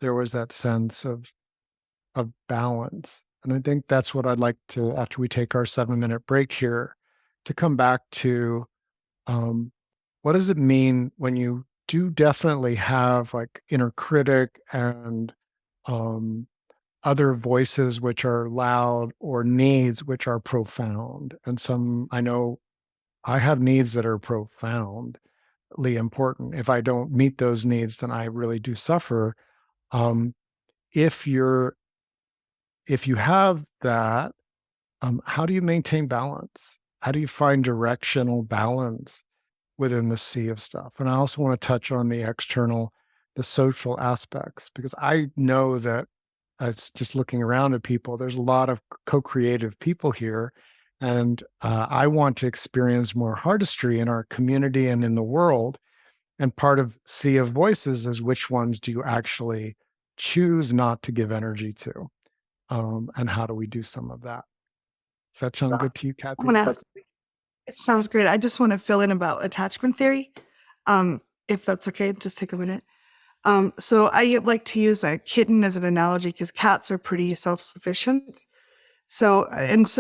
there was that sense of balance. And I think that's what I'd like to, after we take our 7-minute break here, to come back to what does it mean when you do definitely have like inner critic and um, other voices which are loud or needs which are profound. And some, I know I have needs that are profoundly important. If I don't meet those needs, then I really do suffer. Um, if you're if you have that, how do you maintain balance? How do you find directional balance within the sea of stuff? And I also want to touch on the external, the social aspects, because I know that it's just looking around at people, there's a lot of co-creative people here. And I want to experience more artistry in our community and in the world. And part of Sea of Voices is which ones do you actually choose not to give energy to? And how do we do some of that? Does that sound good to you, I want Kathy? to ask, it sounds great. I just want to fill in about attachment theory. If that's okay, just take a minute. So I like to use a kitten as an analogy because cats are pretty self-sufficient. So,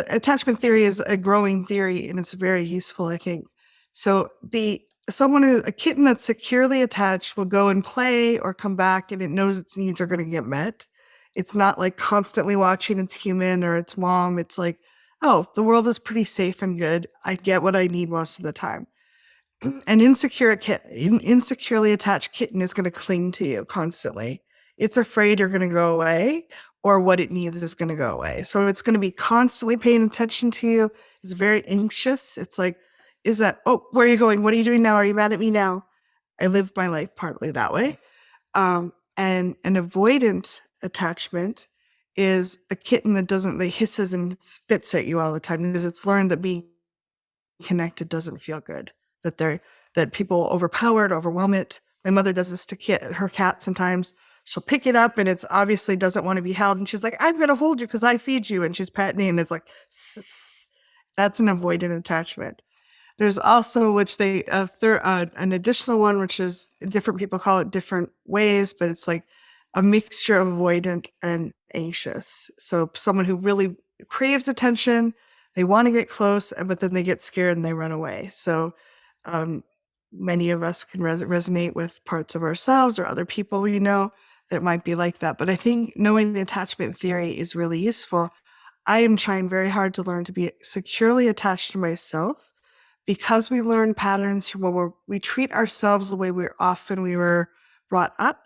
attachment theory is a growing theory, and it's very useful, I think. So, a kitten that's securely attached will go and play or come back, and it knows its needs are going to get met. It's not like constantly watching its human or its mom. It's like, oh, the world is pretty safe and good. I get what I need most of the time. An insecurely attached kitten is going to cling to you constantly. It's afraid you're going to go away or what it needs is going to go away. So it's going to be constantly paying attention to you. It's very anxious. It's like, where are you going? What are you doing now? Are you mad at me now? I lived my life partly that way. And an avoidant attachment is a kitten that hisses and spits at you all the time because it's learned that being connected doesn't feel good, that people overpower it, overwhelm it. My mother does this to her cat sometimes. She'll pick it up and it's obviously doesn't want to be held. And she's like, I'm going to hold you because I feed you. And she's petting it. And it's like, that's an avoidant attachment. There's also, which an additional one, which is different people call it different ways, but it's like a mixture of avoidant and anxious. So someone who really craves attention, they want to get close, but then they get scared and they run away. So many of us can resonate with parts of ourselves or other people we know that might be like that. But I think knowing the attachment theory is really useful. I am trying very hard to learn to be securely attached to myself because we learn patterns when we treat ourselves the way we were brought up.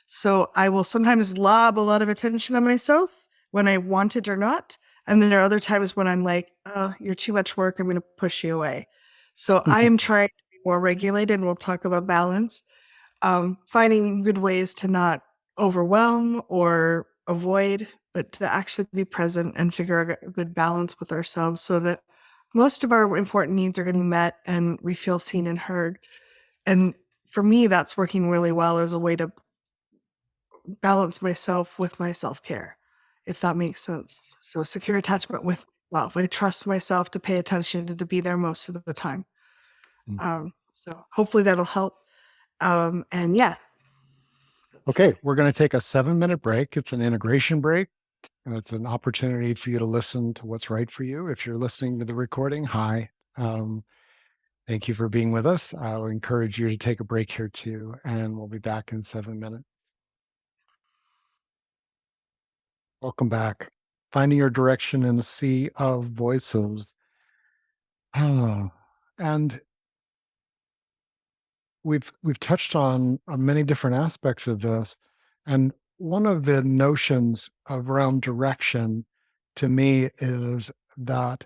So I will sometimes lob a lot of attention on myself when I want it or not. And then there are other times when I'm like, oh, you're too much work. I'm going to push you away. So I am trying to be more regulated. And we'll talk about balance, finding good ways to not overwhelm or avoid, but to actually be present and figure out a good balance with ourselves so that most of our important needs are getting met and we feel seen and heard. And for me, that's working really well as a way to balance myself with my self-care, if that makes sense. So secure attachment with love. I trust myself to pay attention and to be there most of the time. So hopefully that'll help. And yeah. Okay, we're going to take a 7-minute break. It's an integration break. And it's an opportunity for you to listen to what's right for you. If you're listening to the recording, hi. Thank you for being with us. I'll encourage you to take a break here too, and we'll be back in 7 minutes. Welcome back. Finding your direction in a sea of voices. And we've touched on many different aspects of this. And one of the notions around direction to me is that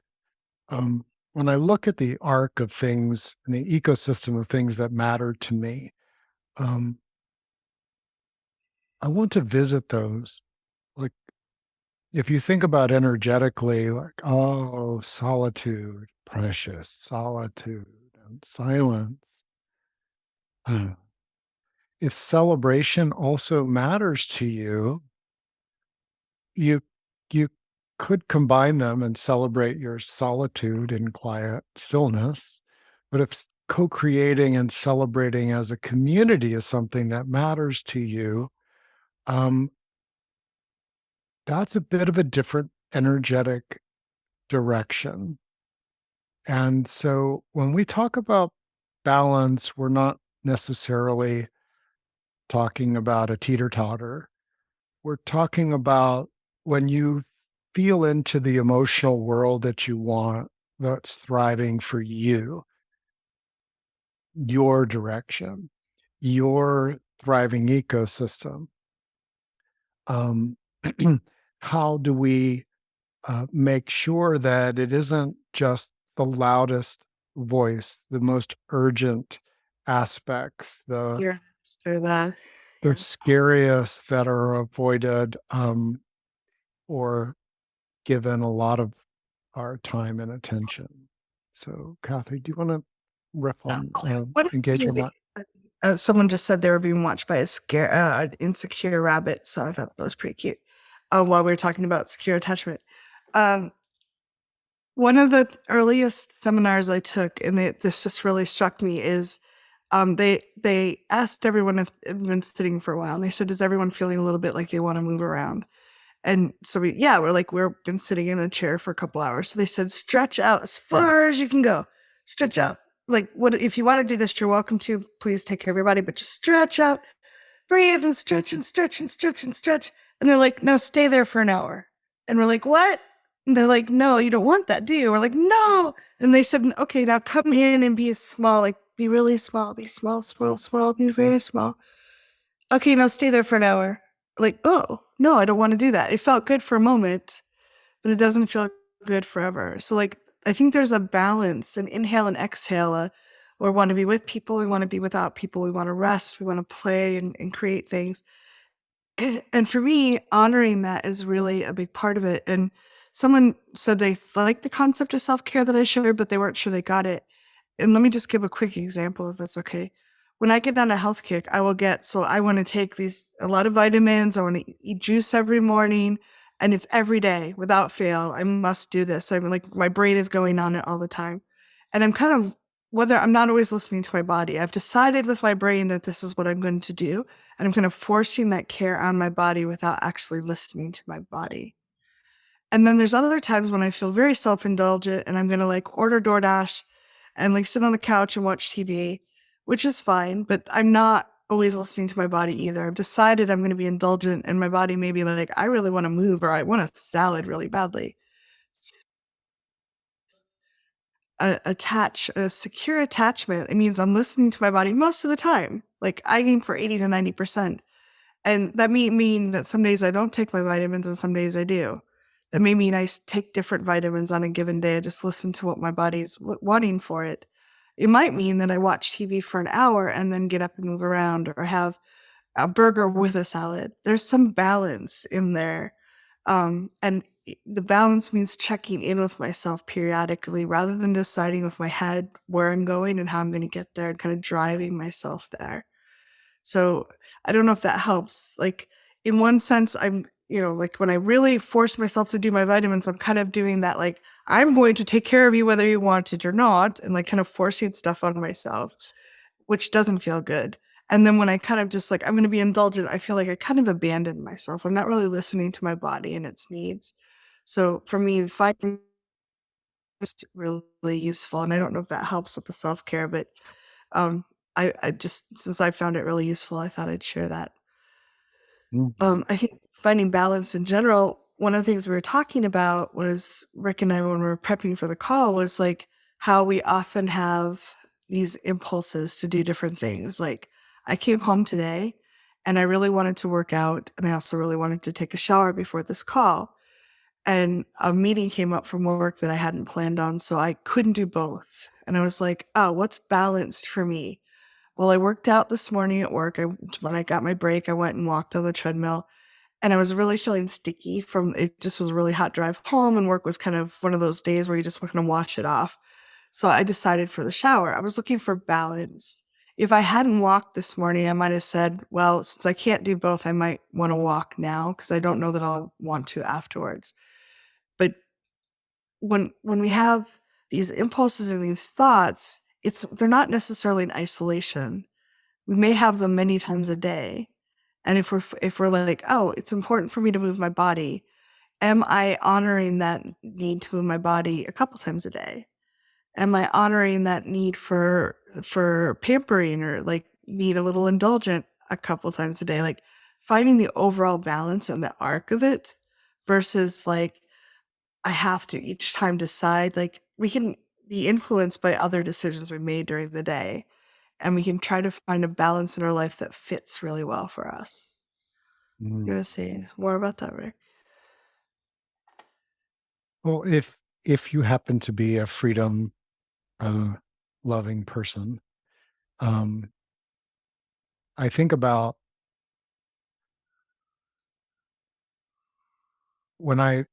when I look at the arc of things and the ecosystem of things that matter to me, I want to visit those. Like, if you think about energetically, like, oh, solitude, precious, solitude and silence. If celebration also matters to you, you you could combine them and celebrate your solitude in quiet stillness. But if co-creating and celebrating as a community is something that matters to you, um, that's a bit of a different energetic direction. And so when we talk about balance, we're not necessarily talking about a teeter-totter. We're talking about when you feel into the emotional world that you want, that's thriving for you, your direction, your thriving ecosystem. How do we make sure that it isn't just the loudest voice, the most urgent aspects, You're through that. the scariest that are avoided or given a lot of our time and attention. So, Kathy, do you want to riff on What engage on is that? someone just said they were being watched by an insecure rabbit, so I thought that was pretty cute. While we were talking about secure attachment, one of the earliest seminars I took, and this just really struck me, is they asked everyone if they'd been sitting for a while, and they said, "Is everyone feeling a little bit like they want to move around?" And so we're like, we've been sitting in a chair for a couple hours. So they said, stretch out as far as you can go. Stretch out. Like, what if you want to do this, you're welcome to. Please take care of your body, but just stretch out, breathe and stretch and stretch and stretch and stretch. And they're like, no, stay there for an hour. And we're like, what? And they're like, no, you don't want that, do you? We're like, no. And they said, okay, now come in and be small, like be really small, be small, small, small, be very small. Okay, now stay there for an hour. Like, oh, no, I don't want to do that. It felt good for a moment, but it doesn't feel good forever. So, like, I think there's a balance, an inhale and exhale. We want to be with people, we want to be without people, we want to rest, we want to play and create things. And for me, honoring that is really a big part of it. And someone said they liked the concept of self care that I shared, but they weren't sure they got it. And let me just give a quick example if it's okay. When I get on a health kick, I want to take a lot of vitamins. I want to eat juice every morning, and it's every day without fail. I must do this. I'm like, my brain is going on it all the time. And whether I'm not always listening to my body, I've decided with my brain that this is what I'm going to do. And I'm kind of forcing that care on my body without actually listening to my body. And then there's other times when I feel very self-indulgent and I'm going to like order DoorDash and like sit on the couch and watch TV, which is fine, but I'm not always listening to my body either. I've decided I'm going to be indulgent and my body may be like, I really want to move or I want a salad really badly. A secure attachment, it means I'm listening to my body most of the time. Like I aim for 80 to 90%. And that may mean that some days I don't take my vitamins and some days I do. That may mean I take different vitamins on a given day. I just listen to what my body's wanting for it. It might mean that I watch TV for an hour and then get up and move around or have a burger with a salad. There's some balance in there. And the balance means checking in with myself periodically rather than deciding with my head where I'm going and how I'm going to get there and kind of driving myself there. So I don't know if that helps. Like in one sense, like when I really force myself to do my vitamins, I'm kind of doing that, like, I'm going to take care of you whether you want it or not, and like kind of forcing stuff on myself, which doesn't feel good. And then when I kind of just like, I'm going to be indulgent, I feel like I kind of abandoned myself. I'm not really listening to my body and its needs. So for me, finding is really useful. And I don't know if that helps with the self care, but um, I just, since I found it really useful, I thought I'd share that. Mhm. I think finding balance in general, one of the things we were talking about was Rick and I, when we were prepping for the call, was like how we often have these impulses to do different things. Like I came home today and I really wanted to work out. And I also really wanted to take a shower before this call. And a meeting came up from work that I hadn't planned on. So I couldn't do both. And I was like, oh, what's balanced for me? Well, I worked out this morning at work. When I got my break, I went and walked on the treadmill, and I was really feeling sticky from it. Just was a really hot drive home, and work was kind of one of those days where you just want to wash it off. So I decided for the shower. I was looking for balance. If I hadn't walked this morning, I might have said, well, since I can't do both, I might want to walk now because I don't know that I'll want to afterwards. But when we have these impulses and these thoughts, they're not necessarily in isolation. We may have them many times a day. And if we're like, oh, it's important for me to move my body, am I honoring that need to move my body a couple times a day? Am I honoring that need for pampering or like need a little indulgent a couple times a day? Like finding the overall balance and the arc of it versus like I have to each time decide. Like we can be influenced by other decisions we made during the day, and we can try to find a balance in our life that fits really well for us. You Mhm. want to say more about that, Rick? Well, if you happen to be a freedom uh, loving person, um, I think about when I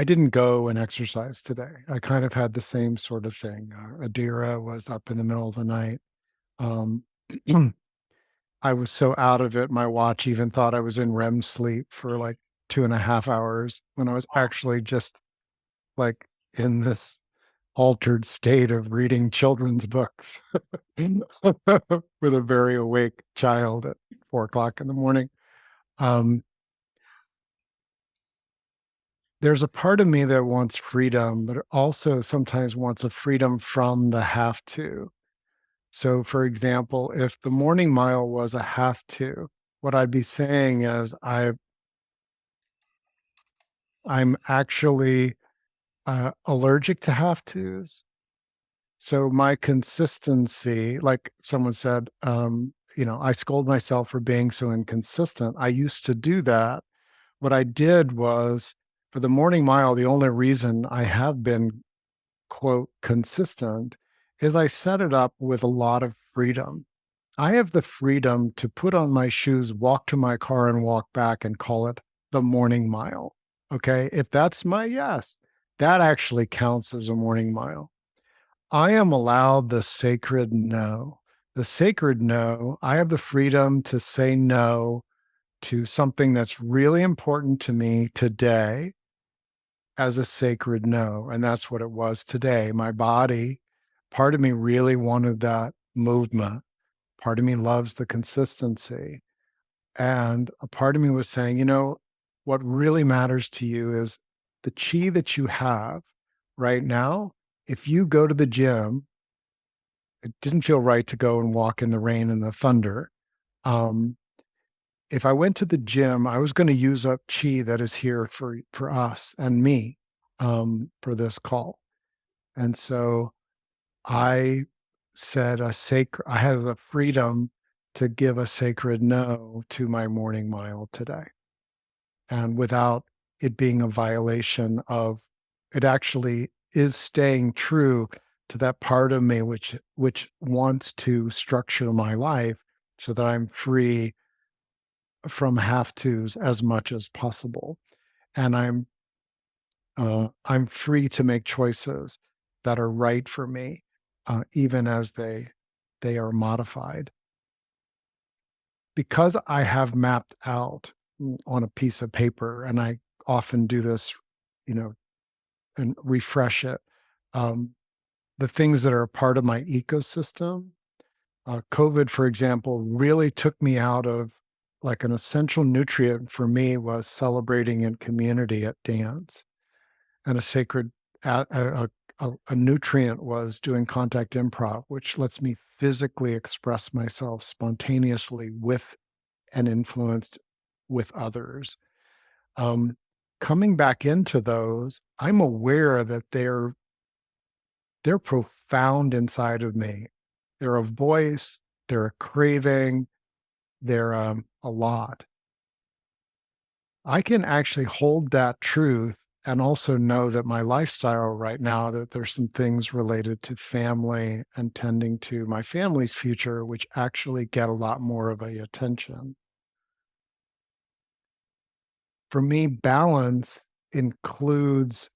didn't go and exercise today. I kind of had the same sort of thing. Adira was up in the middle of the night. Um, I was so out of it. My watch even thought I was in REM sleep for like 2.5 hours when I was actually just like in this altered state of reading children's books with a very awake child at 4 o'clock in the morning. Um, there's a part of me that wants freedom, but it also sometimes wants a freedom from the have to. So, for example, if the morning mile was a have to, what I'd be saying is I'm actually allergic to have tos. So my consistency, like someone said, I scold myself for being so inconsistent. I used to do that. What I did was for the morning mile, the only reason I have been, quote, consistent is I set it up with a lot of freedom. I have the freedom to put on my shoes, walk to my car, and walk back and call it the morning mile. Okay. If that's my yes, that actually counts as a morning mile. I am allowed the sacred no. The sacred no, I have the freedom to say no to something that's really important to me today as a sacred no. And that's what it was today. My body, part of me really wanted that movement. Part of me loves the consistency. And a part of me was saying, what really matters to you is the chi that you have right now. If you go to the gym, it didn't feel right to go and walk in the rain and the thunder. Um, if I went to the gym, I was going to use up chi that is here for us and me for this call. And so I said I have the freedom to give a sacred no to my morning mile today. And without it being a violation of it actually is staying true to that part of me which wants to structure my life so that I'm free from have tos as much as possible. And I'm free to make choices that are right for me, even as they are modified. Because I have mapped out on a piece of paper, and I often do this, you know, and refresh it. Um, the things that are a part of my ecosystem. COVID, for example, really took me out of like an essential nutrient for me was celebrating in community at dance, and a sacred a nutrient was doing contact improv, which lets me physically express myself spontaneously with and influenced with others. Um, Coming back into those, I'm aware that they're profound inside of me. They're a voice, they're a craving, they're a lot. I can actually hold that truth and also know that my lifestyle right now, that there's some things related to family and tending to my family's future, which actually get a lot more of a attention. For me, balance includes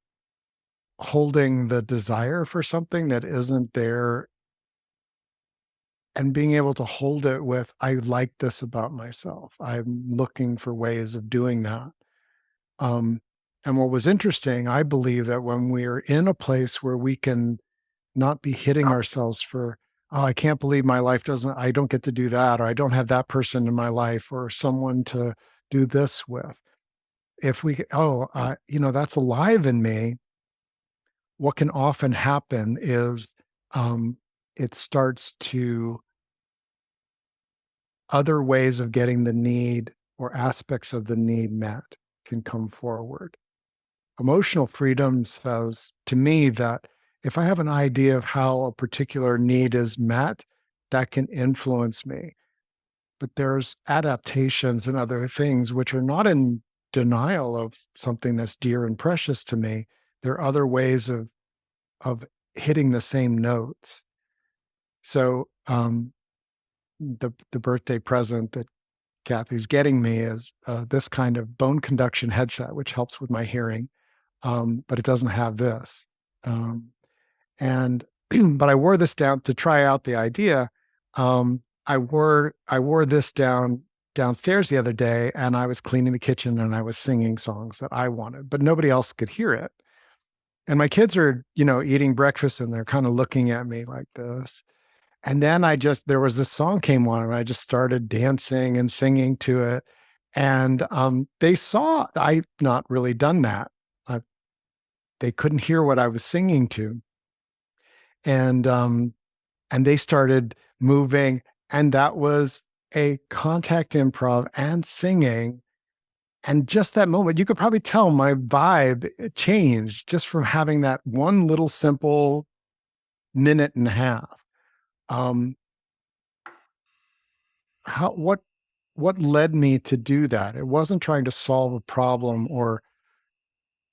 holding the desire for something that isn't there and being able to hold it with, I like this about myself. I'm looking for ways of doing that. Um, and what was interesting, I believe that when we're in a place where we can not be hitting ourselves for, oh, I can't believe my life doesn't, I don't get to do that, or I don't have that person in my life or someone to do this with. If we, that's alive in me, what can often happen is it starts to other ways of getting the need or aspects of the need met can come forward. Emotional freedom says to me that if I have an idea of how a particular need is met, that can influence me. But there's adaptations and other things which are not in denial of something that's dear and precious to me. There are other ways of hitting the same notes. So the birthday present that Kathy's getting me is this kind of bone conduction headset, which helps with my hearing, but it doesn't have this. And but I wore this down to try out the idea. I wore this downstairs the other day, and I was cleaning the kitchen and I was singing songs that I wanted, but nobody else could hear it. And my kids are, eating breakfast and they're kind of looking at me like this. And then there was this song came on and I just started dancing and singing to it. And they saw I not really done that. I, they couldn't hear what I was singing to. And they started moving. And that was a contact improv and singing. And just that moment, you could probably tell my vibe changed just from having that one little simple minute and a half. Um, how what led me to do that? It wasn't trying to solve a problem or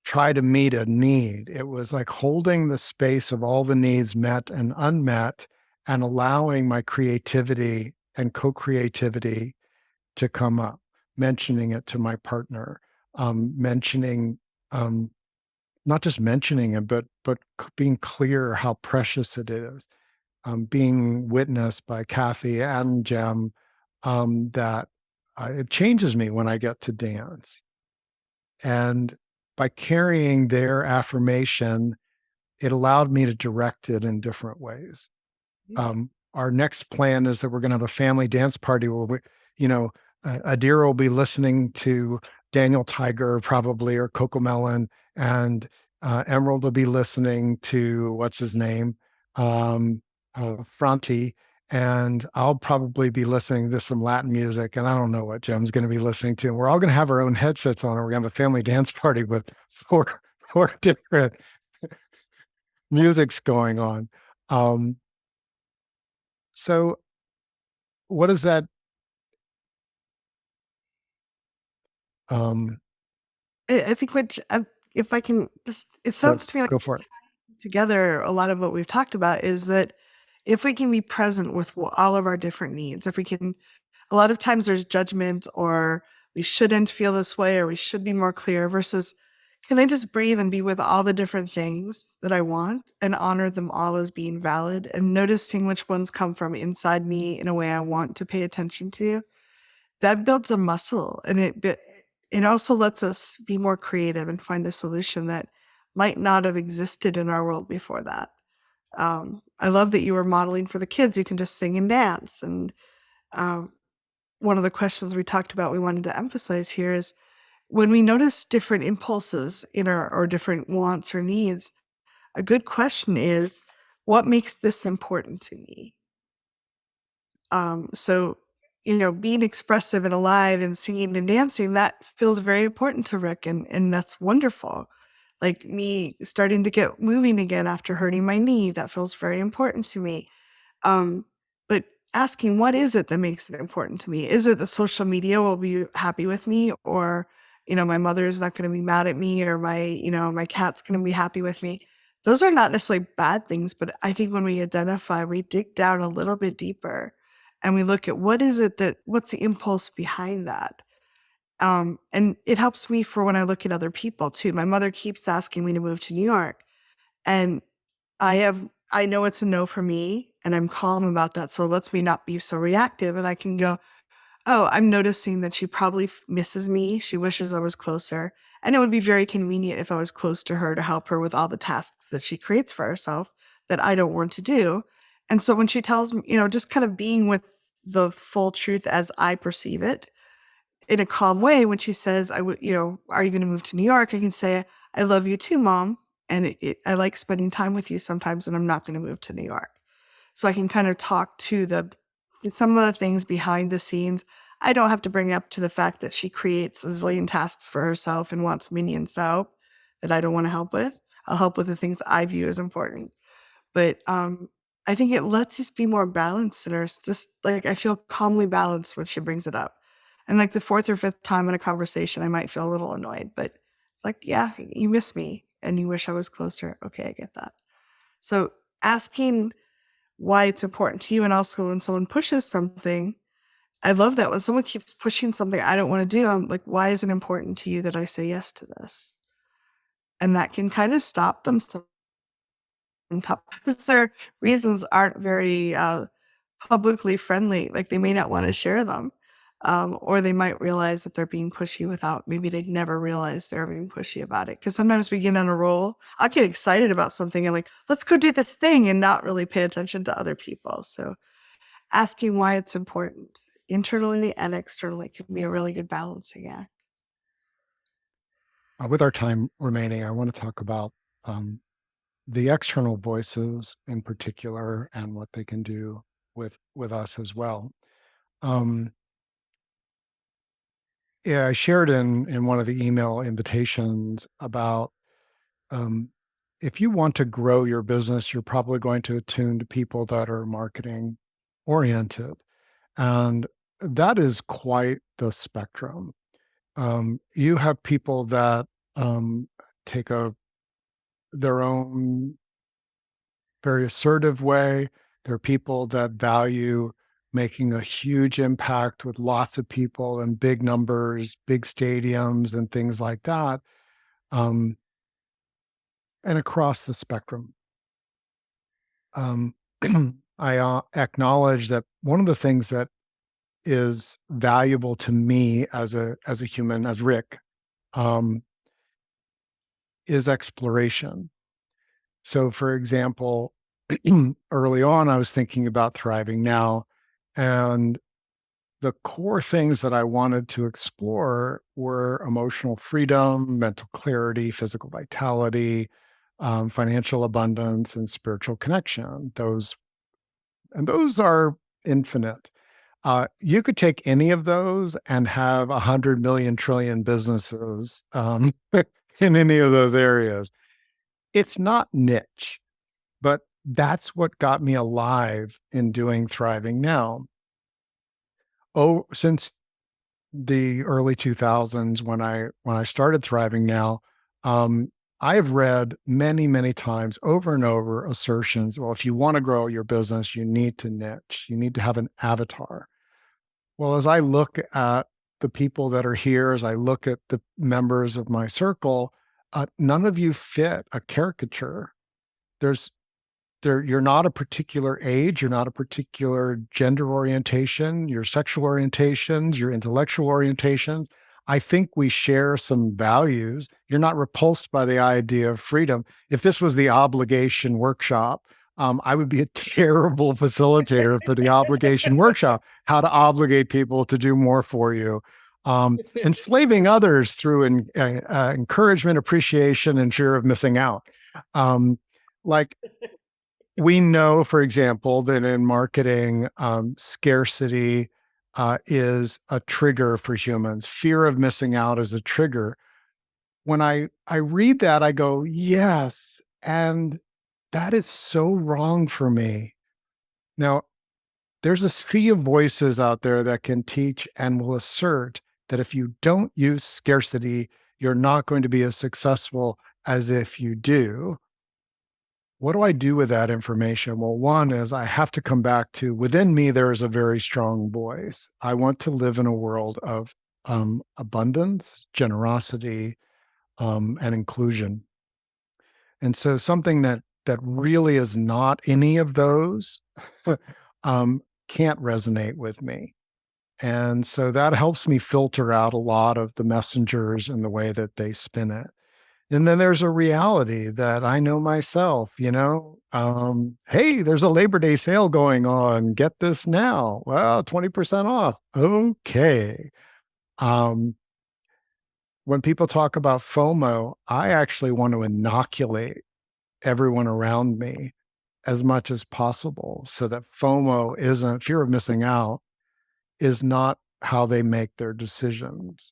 try to meet a need. It was like holding the space of all the needs met and unmet and allowing my creativity and co-creativity to come up, mentioning it to my partner, mentioning um, not just mentioning it, but being clear how precious it is. Being witnessed by Kathy and Jem, that it changes me when I get to dance. And by carrying their affirmation, it allowed me to direct it in different ways. Our next plan is that we're going to have a family dance party where you know, Adira will be listening to Daniel Tiger probably or Coco Melon, and Emerald will be listening to what's his name, um, Franti, and I'll probably be listening to some Latin music, and I don't know what Jem's going to be listening to. And we're all going to have our own headsets on, and we're going to have a family dance party with four different musics going on. Um, so what is that? Um, I think if I can just, it go sounds to me like go for it. together, a lot of what we've talked about is that if we can be present with all of our different needs, if we can, a lot of times there's judgment or we shouldn't feel this way or we should be more clear versus can I just breathe and be with all the different things that I want and honor them all as being valid and noticing which ones come from inside me in a way I want to pay attention to? That builds a muscle and it also lets us be more creative and find a solution that might not have existed in our world before that. I love that you were modeling for the kids. You can just sing and dance. And um, one of the questions we talked about, we wanted to emphasize here is when we notice different impulses in our or different wants or needs, a good question is, what makes this important to me? So, being expressive and alive and singing and dancing, that feels very important to Rick, and that's wonderful. Like me starting to get moving again after hurting my knee, that feels very important to me. Um, but asking what is it that makes it important to me? Is it that social media will be happy with me, or my mother is not going to be mad at me, or my cat's going to be happy with me? Those are not necessarily bad things, but I think when we identify, we dig down a little bit deeper and we look at what's the impulse behind that. And it helps me for when I look at other people too. My mother keeps asking me to move to New York, and I know it's a no for me, and I'm calm about that. So it lets me not be so reactive, and I can go, oh, I'm noticing that she probably misses me. She wishes I was closer, and it would be very convenient if I was close to her to help her with all the tasks that she creates for herself that I don't want to do. And so when she tells me, just kind of being with the full truth as I perceive it in a calm way, when she says, I would, are you going to move to New York? I can say, I love you too, mom. And I like spending time with you sometimes, and I'm not going to move to New York. So I can kind of talk to some of the things behind the scenes. I don't have to bring up to the fact that she creates a zillion tasks for herself and wants minions to help that I don't want to help with. I'll help with the things I view as important. But I think it lets us be more balanced in our just like I feel calmly balanced when she brings it up. And like the fourth or fifth time in a conversation, I might feel a little annoyed, but it's like, yeah, you miss me and you wish I was closer. Okay, I get that. So asking why it's important to you, and also when someone pushes something, I love that when someone keeps pushing something I don't want to do, I'm like, why is it important to you that I say yes to this? And that can kind of stop them sometimes. Their reasons aren't very publicly friendly. Like they may not want to share them. Or they might realize that they're being pushy without, maybe they'd never realized they're being pushy about it. Because sometimes we get on a roll. I'll get excited about something and like, let's go do this thing and not really pay attention to other people. So asking why it's important internally and externally can be a really good balancing act. With our time remaining, I want to talk about um, the external voices in particular and what they can do with us as well. Um, yeah, I shared in one of the email invitations about um, if you want to grow your business, you're probably going to attune to people that are marketing oriented, and that is quite the spectrum. You have people that um, take their own very assertive way. There are people that value making a huge impact with lots of people and big numbers, big stadiums, and things like that. Um, and across the spectrum, um, I acknowledge that one of the things that is valuable to me as a human, as Rick, um, is exploration. So, for example, early on, I was thinking about thriving now, and the core things that I wanted to explore were emotional freedom, mental clarity, physical vitality, financial abundance, and spiritual connection. Those are infinite. You could take any of those and have 100 million trillion businesses in any of those areas. It's not niche, but that's what got me alive in doing Thriving Now. Oh, since the early 2000s when I started Thriving Now, um, I have read many times over and over assertions, well, if you want to grow your business, you need to niche. You need to have an avatar. Well, as I look at the people that are here, as I look at the members of my circle, none of you fit a caricature. There's you're not a particular age, you're not a particular gender orientation, your sexual orientations, your intellectual orientation. I think we share some values. You're not repulsed by the idea of freedom. If this was the obligation workshop, I would be a terrible facilitator for the obligation workshop, how to obligate people to do more for you. Enslaving others through encouragement, appreciation, and fear of missing out. Um, like we know, for example, that in marketing, scarcity is a trigger for humans. Fear of missing out is a trigger. When I read that, I go, yes, and that is so wrong for me. Now, there's a sea of voices out there that can teach and will assert that if you don't use scarcity, you're not going to be as successful as if you do. What do I do with that information? Well, one is I have to come back to within me, there is a very strong voice. I want to live in a world of abundance, generosity, and inclusion. And so something that really is not any of those um, can't resonate with me. And so that helps me filter out a lot of the messengers and the way that they spin it. And then there's a reality that I know myself, hey, there's a Labor Day sale going on. Get this now. Well, 20% off. Okay. Um, when people talk about FOMO, I actually want to inoculate everyone around me as much as possible so that FOMO isn't fear of missing out is not how they make their decisions.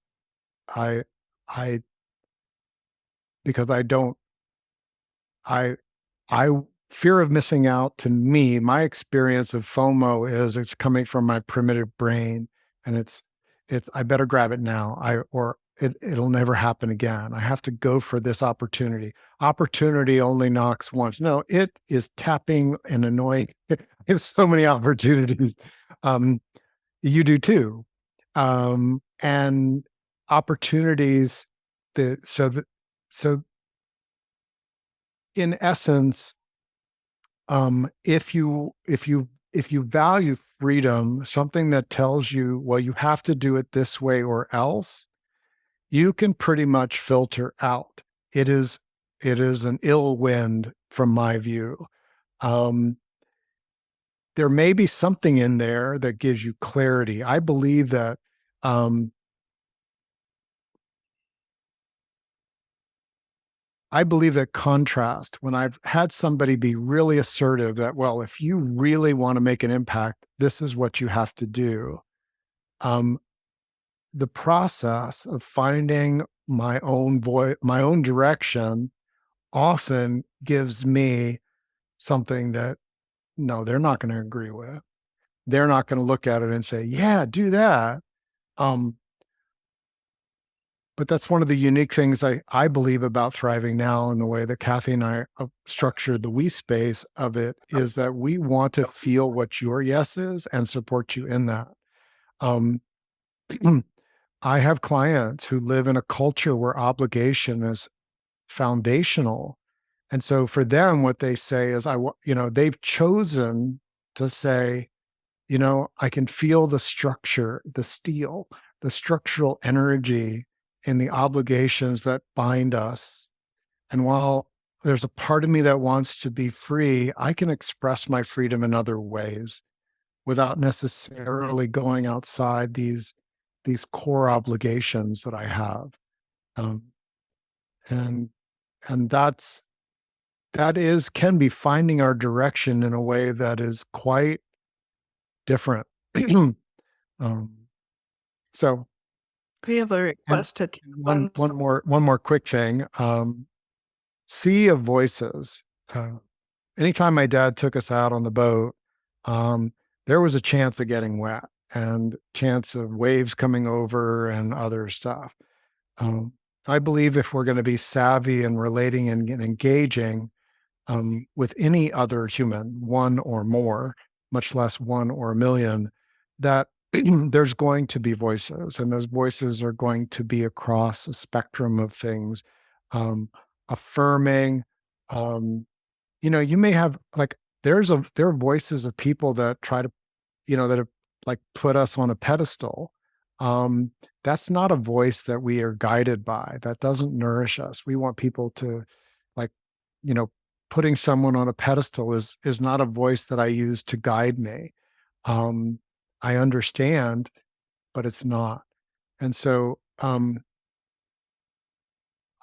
I, I, because I don't, I I fear of missing out to me, my experience of FOMO is it's coming from my primitive brain and it's I better grab it now. It'll never happen again. I have to go for this opportunity. Opportunity only knocks once. No, it is tapping and annoying. I have so many opportunities. Um, you do too. And opportunities that so in essence, if you if you value freedom, something that tells you, well, you have to do it this way or else, you can pretty much filter out. It is it is an ill wind from my view. Um, there may be something in there that gives you clarity. Um, I believe that contrast, when I've had somebody be really assertive that, well, if you really want to make an impact, this is what you have to do. Um, the process of finding my own voice, my own direction often gives me something that, no, they're not going to agree with. They're not going to look at it and say, yeah, do that. Um, but that's one of the unique things I believe about Thriving Now, and the way that Kathy and I have structured the we space of it is that we want to feel what your yes is and support you in that. Um, I have clients who live in a culture where obligation is foundational. And so for them, what they say is, they've chosen to say, I can feel the structure, the steel, the structural energy and the obligations that bind us. And while there's a part of me that wants to be free, I can express my freedom in other ways without necessarily going outside these core obligations that I have. Um, and and that is can be finding our direction in a way that is quite different. um, so We have a and request to take one one. one more quick thing. Sea of voices. Uh, Anytime my dad took us out on the boat, um, there was a chance of getting wet and chance of waves coming over and other stuff. Um, I believe if we're going to be savvy and relating and engaging, with any other human, one or more, much less one or a million, that there's going to be voices, and those voices are going to be across a spectrum of things, um, affirming. Um, you may have like there are voices of people that try to, that have like put us on a pedestal. Um, that's not a voice that we are guided by. That doesn't nourish us. We want people to like, you know, putting someone on a pedestal is not a voice that I use to guide me. Um, I understand, but it's not. And so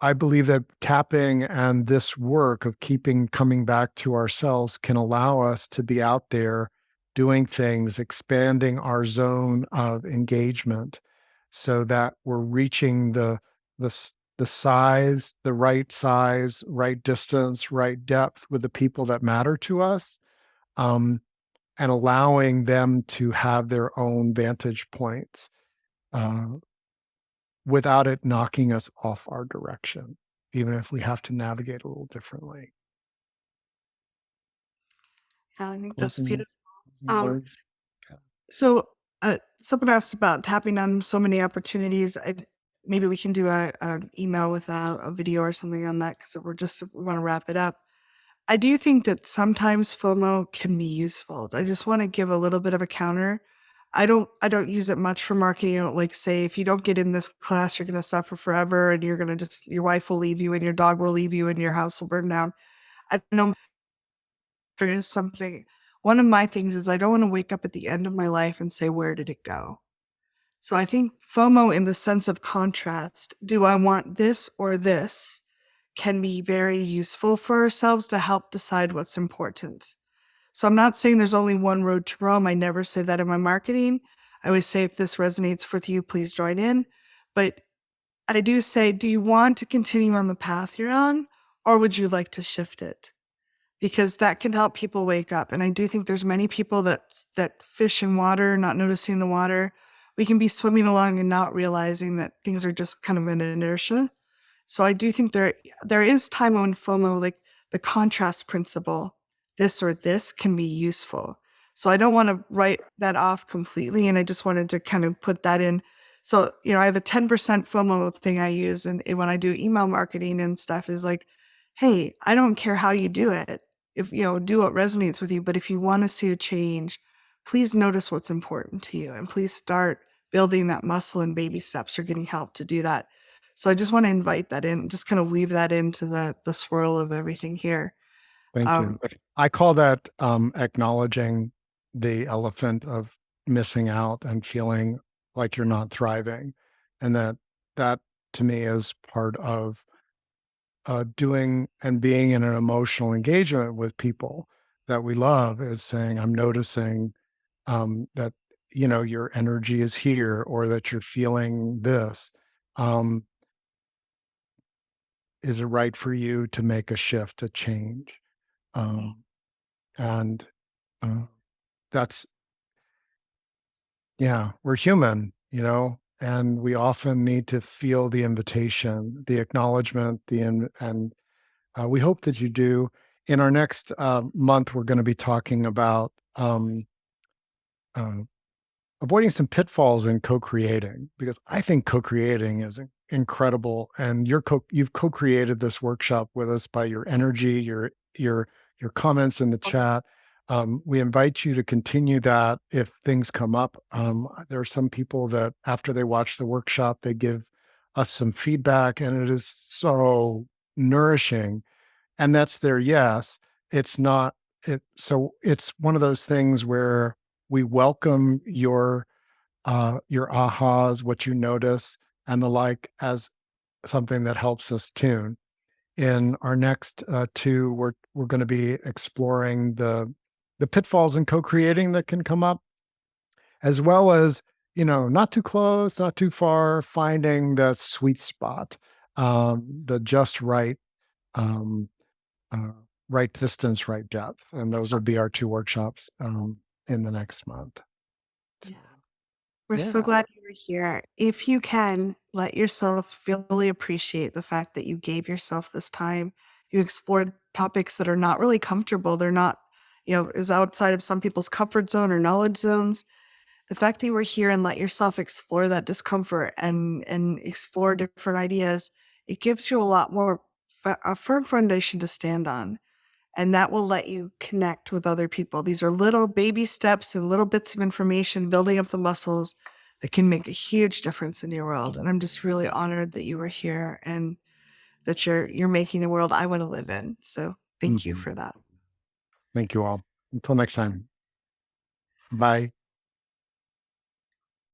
I believe that tapping and this work of keeping coming back to ourselves can allow us to be out there doing things, expanding our zone of engagement so that we're reaching the size, right distance, right depth with the people that matter to us, um, and allowing them to have their own vantage points. Uh, Without it knocking us off our direction, even if we have to navigate a little differently. Yeah, I think that's Closing beautiful. Um, words? Yeah. so someone asked about tapping on so many opportunities. Maybe we can do an email with a video or something on that because we want to wrap it up. I do think that sometimes FOMO can be useful. I just want to give a little bit of a counter. I don't use it much for marketing. I don't like say if you don't get in this class, you're gonna suffer forever and you're gonna just your wife will leave you and your dog will leave you and your house will burn down. I know there is something one of my things is I don't want to wake up at the end of my life and say, where did it go? So I think FOMO in the sense of contrast, do I want this or this, can be very useful for ourselves to help decide what's important. So I'm not saying there's only one road to Rome. I never say that in my marketing. I always say if this resonates with you, please join in. But I do say, do you want to continue on the path you're on, or would you like to shift it? Because that can help people wake up. And I do think there's many people that fish in water, not noticing the water. We can be swimming along and not realizing that things are just kind of in inertia. So I do think there is time on FOMO, like the contrast principle, this or this can be useful. So I don't want to write that off completely. And I just wanted to kind of put that in. So, I have a 10% FOMO thing I use. And when I do email marketing and stuff is like, hey, I don't care how you do it. if do what resonates with you. But if you want to see a change, please notice what's important to you and please start building that muscle in baby steps. You're getting help to do that. So I just want to invite that in, just kind of weave that into the swirl of everything here. Thank you. Um, I call that acknowledging the elephant of missing out and feeling like you're not thriving. And that to me is part of doing and being in an emotional engagement with people that we love, is saying, I'm noticing that, your energy is here, or that you're feeling this. Um, is it right for you to make a shift, a change? Um, and uh, that's, yeah, we're human, and we often need to feel the invitation, the acknowledgement, and we hope that you do. In our next month, we're going to be talking about uh, avoiding some pitfalls in co-creating, because I think co-creating is incredible, and you've co-created this workshop with us by your energy, your your comments in the chat. We invite you to continue that if things come up. There are some people that after they watch the workshop, they give us some feedback, and it is so nourishing. And that's their yes. It's not it. So it's one of those things where we welcome your ahas, what you notice, and the like, as something that helps us tune. In our next two, we're going to be exploring the pitfalls in co-creating that can come up, as well as, not too close, not too far, finding the sweet spot, the just right, um, uh, right distance, right depth, and those will be our two workshops in the next month. yeah. We're so Yeah. glad you were here. If you can, let yourself fully appreciate the fact that you gave yourself this time. You explored topics that are not really comfortable. They're not, is outside of some people's comfort zone or knowledge zones. The fact that you were here and let yourself explore that discomfort and explore different ideas, it gives you a lot more a firm foundation to stand on, and that will let you connect with other people. These are little baby steps and little bits of information building up the muscles that can make a huge difference in your world. And I'm just really honored that you were here and that you're making a world I want to live in. So thank you Mhm. for that. Thank you all. Until next time. Bye.